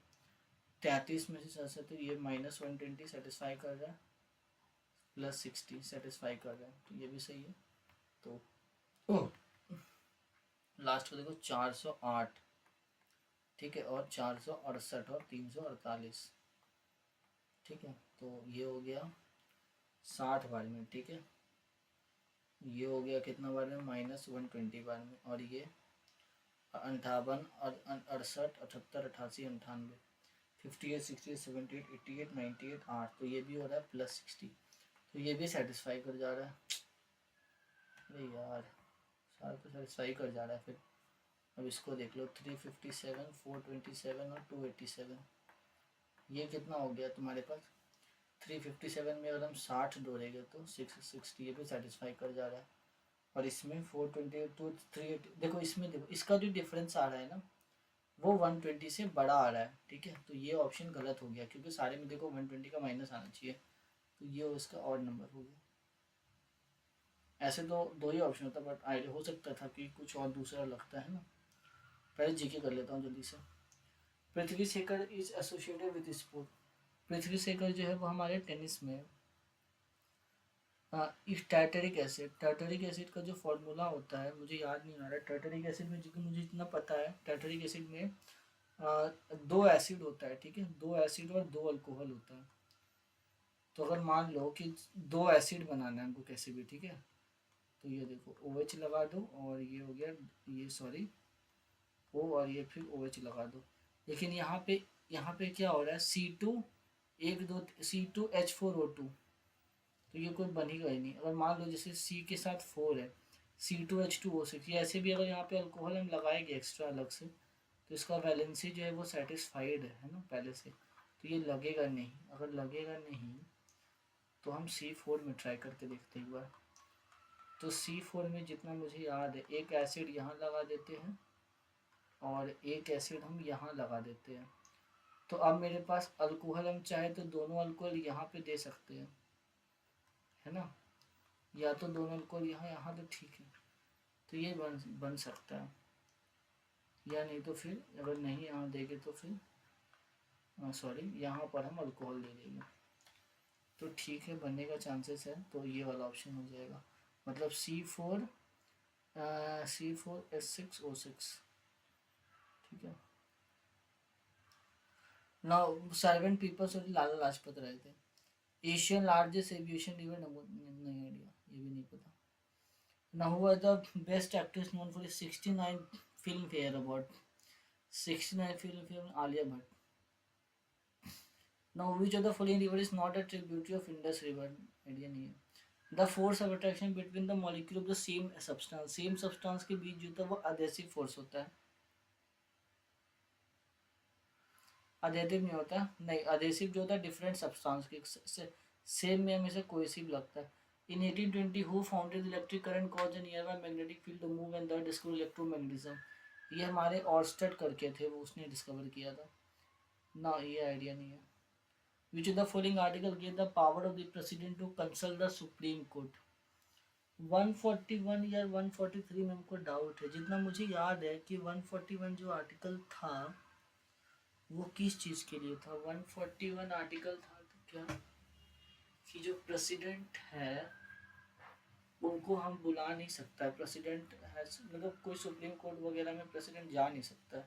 33 में से 67 ये -120 सेटिस्फाई कर रहा है, +60 सेटिस्फाई कर रहा है, तो ये भी सही है। तो लास्ट को देखो 408, ठीक है, और 468 और 348, ठीक है। तो ये हो गया 60 बार में, ठीक है। ये हो गया कितना बार में, -120 बार में। और ये 58 और 68, 78, 88, 98, 58, 68, 78, 88, 98, 8, तो ये भी हो रहा है +60, तो ये भी सेटिस्फाई कर जा रहा है। अरे यार सारा तो सेटिस्फाई कर जा रहा है फिर। अब इसको देख लो 357, 427 और 287, ये कितना हो गया तुम्हारे पास। 357 में अगर हम 60 जोड़ेंगे तो 660, ये भी सेटिस्फाई कर जा रहा है। और इसमें 428 तो 380, देखो इसमें देखो इसका जो डिफरेंस आ रहा है ना वो 120 से बड़ा आ रहा है, ठीक है। तो ये ऑप्शन गलत हो गया क्योंकि सारे में देखो 120 का माइनस आना चाहिए, तो ये इसका ऑड नंबर हो गया। ऐसे तो दो ही ऑप्शन होता, बट आइडिया हो सकता था कि कुछ और दूसरा लगता है ना। पहले जीके कर लेता हूँ जल्दी से। Prithvi Shekhar is associated with sport. Prithvi Shekhar जो है वो हमारे टेनिस में है। इस टाइटरिक एसिड, टाइटरिक एसिड का जो फॉर्मूला होता है मुझे याद नहीं आ रहा है। टाइटरिक एसिड में जो मुझे इतना पता है, टाइटरिक एसिड में दो एसिड होता है, ठीक है, दो एसिड और दो अल्कोहल होता है। तो अगर मान लो कि दो एसिड बनाना है हमको कैसे भी, ठीक है, तो ये देखो OH लगा दो और ये हो गया, ये सॉरी O और ये फिर OH लगा दो। लेकिन यहाँ पे क्या हो रहा है, C2 1 2 C2H4O2, तो ये कोई बनेगा ही नहीं। अगर मान लो जैसे C के साथ 4 है, C2H2O6, ये ऐसे भी अगर यहाँ पे अल्कोहल हम लगाएंगे एक्स्ट्रा अलग से तो इसका वैलेंसी जो है वो सेटिस्फाइड है ना पहले से, तो ये लगेगा नहीं। अगर लगेगा नहीं तो हम C4 में ट्राई करके देखते हैं एक बार। तो C4 में जितना मुझे याद है एक एसिड यहाँ लगा देते हैं और एक एसिड हम यहाँ लगा देते हैं। तो अब मेरे पास अल्कोहल हम चाहे तो दोनों अल्कोहल यहाँ पे दे सकते हैं, है ना, या तो दोनों अल्कोहल यहाँ यहाँ, तो ठीक है, तो ये बन सकता है। या नहीं तो फिर अगर नहीं यहाँ देंगे तो फिर सॉरी यहाँ पर हम अल्कोहल दे देंगे, तो ठीक है बनने का चांसेस है। तो ये वाला ऑप्शन हो जाएगा, मतलब C4H6O6, ठीक है। नाउ सर्वेंट पीपल्स और लाला लाजपत राय थे। एशियन लार्जेस्ट एविएशन रिवर, नहीं आइडिया, ये भी नहीं पता। Now who are the best actress known for his 69 Filmfare Award? 69 Filmfare, Alia Bhatt. Now which of the following river is not a tributary of Indus River? Idea नहीं है। The force of attraction between the molecule of the same substance, same substance के बीच जो था वो adhesive force होता है। adhesive नहीं होता, नहीं, adhesive जो होता है different substance के same में हमेशा cohesive लगता है। In 1820, who founded electric current caused a nearby magnetic field to move and thus discovered electromagnetism? ये हमारे ऑर्स्टेड करके थे, वो उसने डिस्कवर किया था ना, ये आइडिया नहीं है। Which of the following article gave the power of the president to consult the Supreme Court? 141 या 143 में हमको डाउट है। जितना मुझे याद है कि 141 जो आर्टिकल था वो किस चीज़ के लिए था। 141 आर्टिकल था तो क्या कि जो प्रेसिडेंट है उनको हम बुला नहीं सकता, प्रेसिडेंट है मतलब कोई सुप्रीम कोर्ट वगैरह में प्रेसिडेंट जा नहीं सकता।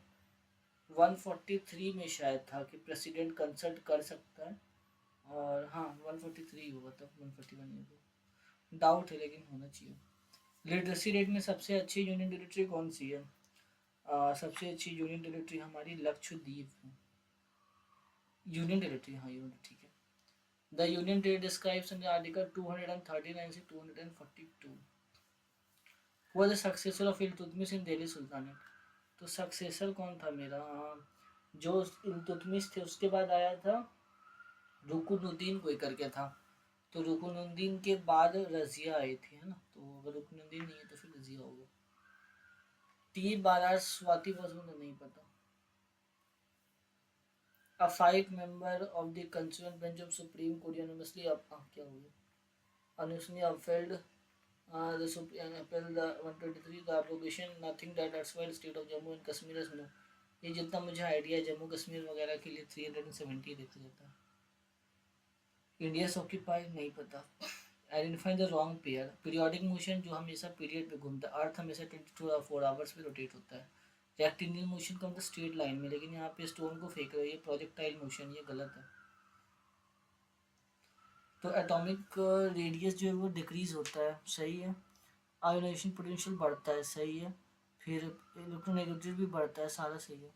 143 में शायद था कि प्रेसिडेंट कंसल्ट कर सकता है, और हाँ 143 होगा, तब 141 नहीं होगा, डाउट है लेकिन होना चाहिए। लिटरेसी रेट में सबसे अच्छी यूनियन टेरिटरी कौन सी है? सबसे अच्छी यूनियन टेरिटरी हमारी लक्षद्वीप है। यूनियन टेरिटरी, हाँ यूनियन, ठीक है। The union territory describes in article 239 से 242 was the successor of Iltutmish in Delhi sultanate. तो सक्सेसर कौन था मेरा, जो इल्तुतमिश थे उसके बाद आया था रुकनुद्दीन कोई करके था। तो रुकनुद्दीन के बाद रजिया आई थी, है ना, तो अगर रुकनुद्दीन नहीं है तो फिर रजिया होगा। टी बारह स्वाति बसु नहीं पता। A five member of the constituent bench of Supreme Court unanimously क्या हो गया unanimously upheld the Supreme upheld the 123 the abrogation nothing that erstwhile state of Jammu and Kashmir has no। ये जितना मुझे आइडिया है जम्मू कश्मीर वगैरह के लिए 370 देते जाता है। इंडिया ऑक्यूपाई नहीं पता। Identify the wrong pair periodic motion जो हमेशा पीरियड पे घूमता है, अर्थ हमेशा 24 आवर्स पे रोटेट होता है। रेक्टिलिनियर मोशन का मतलब स्ट्रेट लाइन में, लेकिन यहाँ पे स्टोन को फेंक रहे हैं, ये प्रोजेक्टाइल मोशन, ये गलत है। तो एटॉमिक रेडियस जो है वो डिक्रीज होता है, सही है। आयोनाइजेशन पोटेंशियल बढ़ता है, सही है। फिर इलेक्ट्रोनेगेटिव भी बढ़ता है, सारा सही है।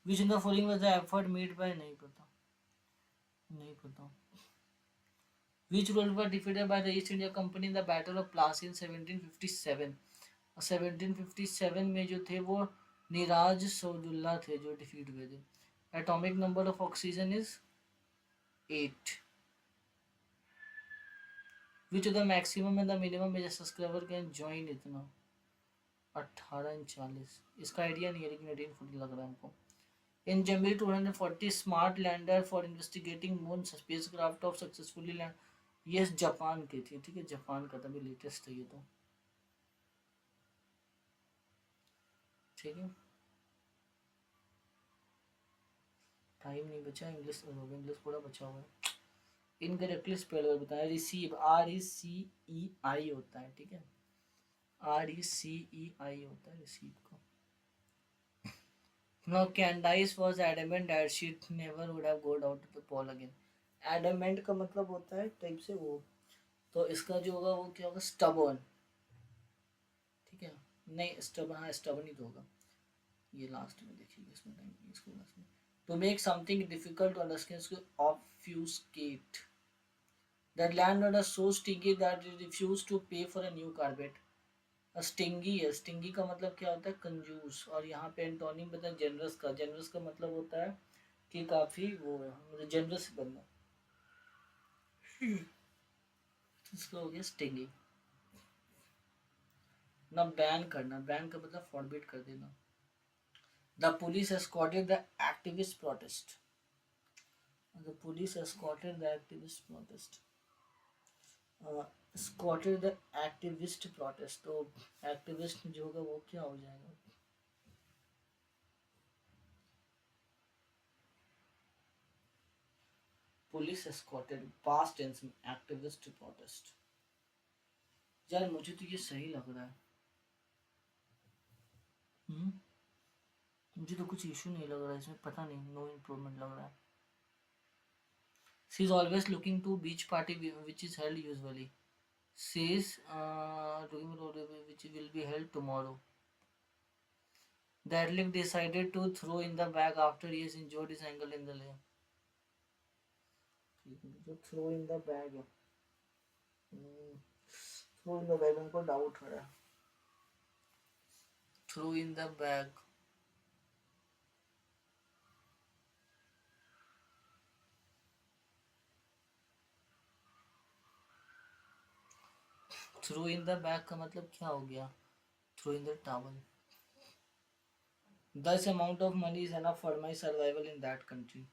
Which in the following was the effort made by, नहीं पता, नहीं पता। Which role were defeated by the East India Company in the Battle of Plassey in 1757? 1757 में जो थे वो निराज सौदुल्ला थे जो डिफीट हुए थे। Atomic number of oxygen is 8। Which the maximum and the minimum age subscriber can join इतना 18 40। इसका आइडिया नहीं है लेकिन 1840 लग रहा है हमको। इन जनवरी 240 smart lander for investigating moon spacecraft of successfully land, ये जापान की थी, ठीक है, जापान का तभी लेटेस्ट है ये तो, ठीक है। टाइम नहीं बचा, इंग्लिश इंग्लिश पूरा बचा हुआ है। इनकरेक्टली स्पेल कर बताया, रिसीव RECEI होता है, ठीक है, RECEI होता है रिसीव का। Now Candice was adamant that she never would have gone out to the pole again। Adamant का मतलब होता है टाइप से वो, तो इसका जो होगा वो क्या होगा, स्टबर्न, ठीक है, नहीं स्टबर्न, हाँ स्टबर्न ही तो होगा। ये लास्ट में देखिए इसमें टाइम, इसको लास्ट में। To make something difficult to understand, obfuscate। That landlord is so stingy that he refused to pay for a new carpet। Stingy है, स्टिंगी का मतलब क्या होता है, कंजूस। और यहाँ पे एंटोनिम बता जेनरस का, जेनरस का मतलब होता है कि काफी वो है, मतलब जेनरस बनना। इसका हो गया स्टिंगी। ना बैन करना, बैन का मतलब फॉरबिड कर देना। The police escorted the activist protest. The police escorted the activist protest। escorted the activist protest, तो activist जो होगा वो क्या हो जाएगा, पुलिस escorted past tense में activist protest। यार मुझे तो ये सही लग रहा है। मुझे तो कुछ इशू नहीं लग रहा है इसमें, पता नहीं, नो इम्प्रूवमेंट लग रहा है। She is always looking to beach party which is held usually। Says which will be held tomorrow। The athlete decided to throw in the bag after he has injured his ankle in the leg। जो throw in the bag है, throw in the bag हमको doubt हो रहा है। Throw in the bag, throw in the bag का मतलब क्या हो गया, throw in the towel. This amount of money is enough for my survival in that country।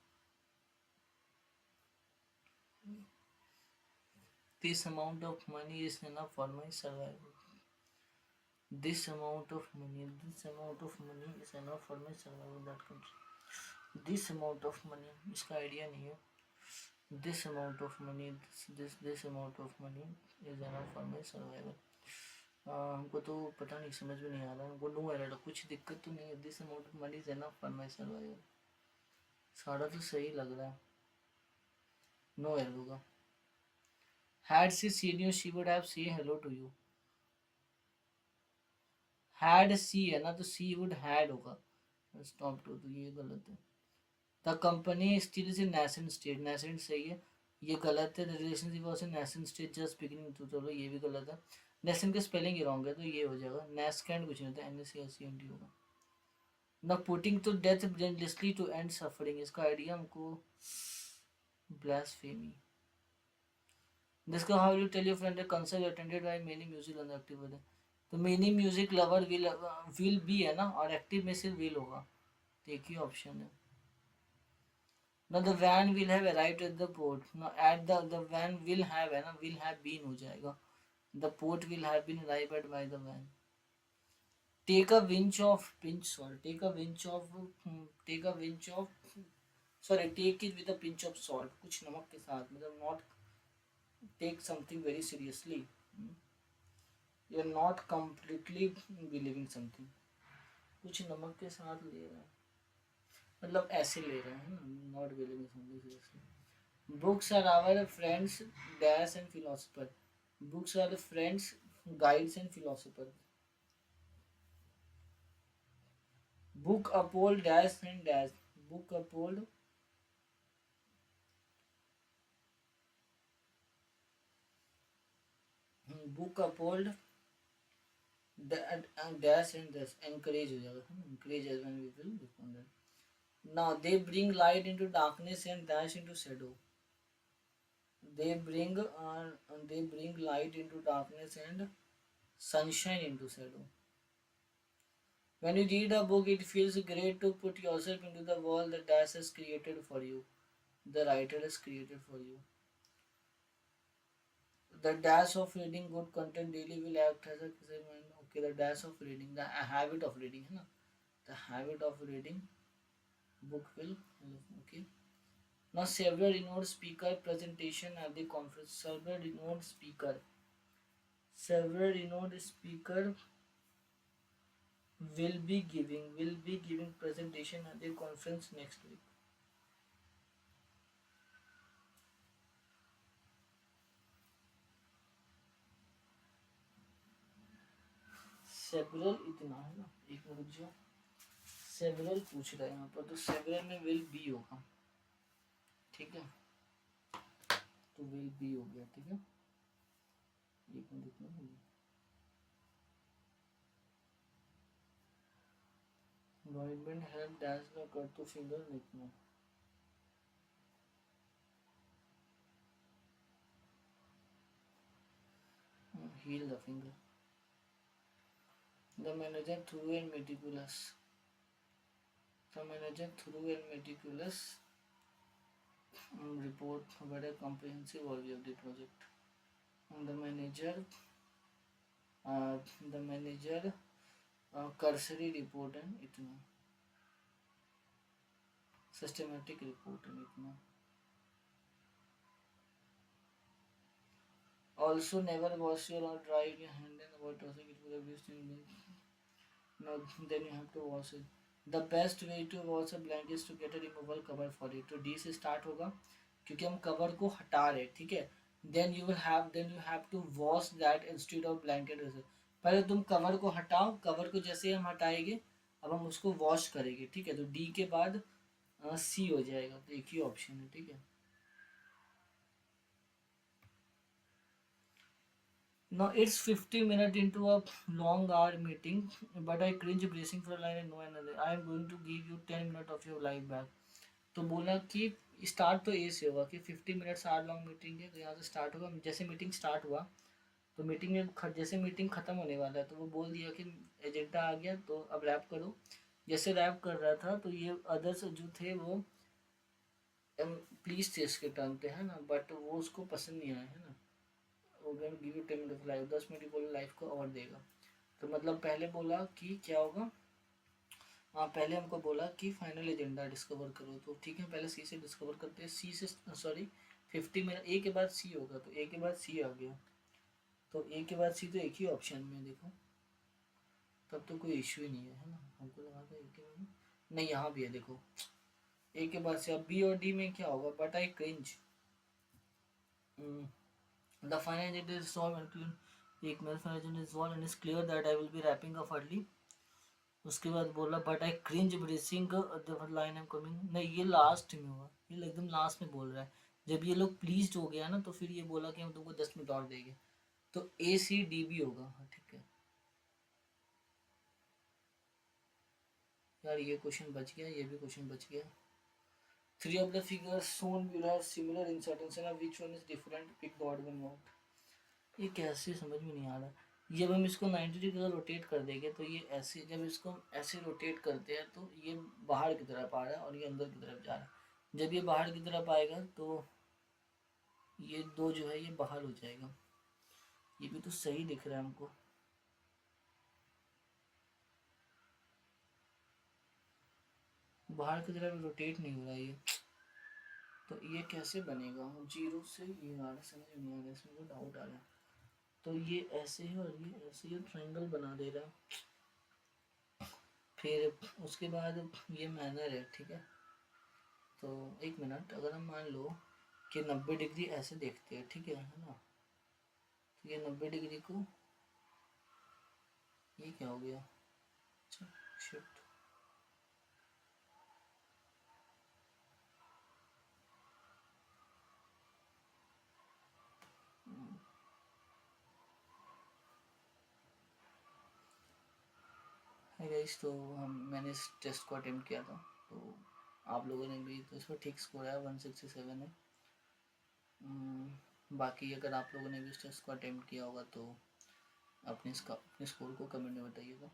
This amount of money is enough for my survival। This amount of money, this amount of money is enough for my survival in that country। This amount of money, इसका idea नहीं है। This amount of money, this amount of money is enough for my survival। हमको तो पता नहीं, समझ में नहीं आ रहा, हमको नो एरर, कुछ दिक्कत तो नहीं है। This amount of money is enough for my survival, सारा तो सही लग रहा है, नो एरर होगा। Had she seen you she would have said hello to you. Had she है ना, तो सी वुड हैड होगा, स्टॉप टू, तो ये गलत है। The company still is in nascent state, nascent सही है, ये गलत है। The relationship was in nascent state just beginning to, चलो ये भी गलत है। नेसेंट का स्पेलिंग ही रॉन्ग है, तो ये हो जाएगा नेस्केंड, कुछ नहीं होता, NACENT होगा। ना putting to death blamelessly to end suffering, इसका आइडिया हमको blasphemy. Discover how you tell your friend a concert you attended by many musical and active with तो many music lover will be है ना, और active में सिर्फ will होगा, तो एक ही ऑप्शन है। ना the van will have arrived at the port, ना at the van will have है ना, विल हैव बीन हो जाएगा, the port will have been arrived by the van. Take a winch of pinch, sorry take a winch of, take a winch of, sorry take it with a pinch of salt, कुछ नमक के साथ, मतलब not take something very seriously, you are not completely believing something, कुछ नमक के साथ ले रहा है, मतलब ऐसे ले रहे हैं ना, not believing something seriously. Books are our friends dash and philosopher, books are the friends guides and philosopher, book uphold dash and dash, book uphold, book uphold dash and dash, encourage हो जाएगा, encourage as when we will respond. Now they bring light into darkness and dash into shadow. They bring they bring light into darkness and sunshine into shadow. When you read a book, it feels great to put yourself into the world that dash has created for you. The writer has created for you. The dash of reading good content daily will act as a okay. The dash of reading, the habit of reading, है ना? The habit of reading book will okay. Now several renowned speaker presentation at the conference. Several renowned speaker will be giving presentation at the conference next week. Several इतना है ना, एक minute जो several पूछ रहा है यहाँ पर, तो सेवरल में विल बी होगा, ठीक है, तो विल बी हो गया, ठीक है, एक मिनट इतना गवर्नमेंट हेल्प डैश में कर तो फिंगर इतना, heal the finger. The manager through and meticulous. The manager through and meticulous report about a comprehensive overview of the project. And uh, the manager cursory report and itna systematic report and itna. Also, never wash your or dry your hand and avoid tossing it with a waste in. No, then you have to wash it. The best way to wash a blanket is to get a removable cover for it. तो D से start होगा क्योंकि हम cover को हटा रहे, ठीक है, then you have to wash that instead of blanket. पहले तुम कवर को हटाओ, कवर को जैसे हम हटाएंगे अब हम उसको वॉश करेंगे, ठीक है, तो डी के बाद सी हो जाएगा, तो एक ही ऑप्शन है, ठीक है। Now it's 50 minutes into a long hour meeting, but I cringe bracing for a line and no another. I am going to give you 10 minutes of your life back. तो बोला कि स्टार्ट तो ए से होगा कि 50 मिनट्स आवर लॉन्ग मीटिंग है, तो यहाँ से स्टार्ट होगा, जैसे मीटिंग स्टार्ट हुआ तो मीटिंग में जैसे मीटिंग ख़त्म होने वाला है तो वो बोल दिया कि एजेंडा आ गया तो अब रैप करो। जैसे रैप कर रहा था तो ये अदर्स जो थे वो प्लीज़ थे इसके टर्न पे, है ना, बट वो उसको पसंद नहीं आया, है ना, वो give you 10 minute life, 10 minute बोला लाइफ को और देगा। तो मतलब पहले बोला कि क्या होगा, हाँ पहले हमको बोला कि फाइनल एजेंडा डिस्कवर करो, तो ठीक है पहले सी से डिस्कवर करते हैं, सी से सॉरी 50 मिनट ए के बाद सी होगा, तो ए के बाद सी आ गया, तो ए के बाद सी तो एक ही ऑप्शन में देखो, तब तो कोई इश्यू ही नहीं है ना, हमको लगा था ए के बाद नहीं, यहाँ भी है देखो, ए के बाद से अब बी और डी में क्या होगा, but I cringe the final agenda is solve and एक मेरा final agenda is solve and is clear that I will be wrapping up early. उसके बाद बोला but I cringe bracing line am coming, नहीं ये लास्ट में हुआ, ये एकदम लास्ट में बोल रहा है, जब ये लोग प्लीज्ड हो गया ना तो फिर ये बोला कि हम तुमको 10 मिनट और देंगे, तो ए सी डी बी होगा, हाँ ठीक है यार, ये क्वेश्चन बच गया, ये भी क्वेश्चन बच गया। Three of the figures shown will similar in certain which one is different, pick the odd one out, ये कैसे समझ में नहीं आ रहा। जब हम इसको 90 डिग्री रोटेट कर देंगे तो ये ऐसे, जब इसको ऐसे रोटेट करते हैं तो ये बाहर की तरफ आ रहा है और ये अंदर की तरफ जा रहा है। जब ये बाहर की तरफ आएगा तो ये दो जो है ये बाहर हो जाएगा। ये भी तो सही दिख रहा है हमको। बाहर की तरफ रोटेट नहीं हो रहा ये, तो ये कैसे बनेगा? जीरो से ये आ रहा, समझ नहीं आ रहा, इसमें तो डाउट आ रहा है। तो ये ऐसे है और ये ऐसे, ये ट्रायंगल बना दे रहा है। फिर उसके बाद ये मैनर है, ठीक है। तो एक मिनट, अगर हम मान लो कि 90 डिग्री ऐसे देखते हैं, ठीक है ना, तो ये 90 डिग्री को, ये क्या हो गया, अच्छा शिफ्ट, है गाइस। तो मैंने इस टेस्ट को अटेम्प्ट किया था, तो आप लोगों ने भी, तो इसमें ठीक स्कोर है 167 है। बाकी अगर आप लोगों ने भी इस टेस्ट को अटेम्प्ट किया होगा तो अपने स्कोर को कमेंट में बताइएगा।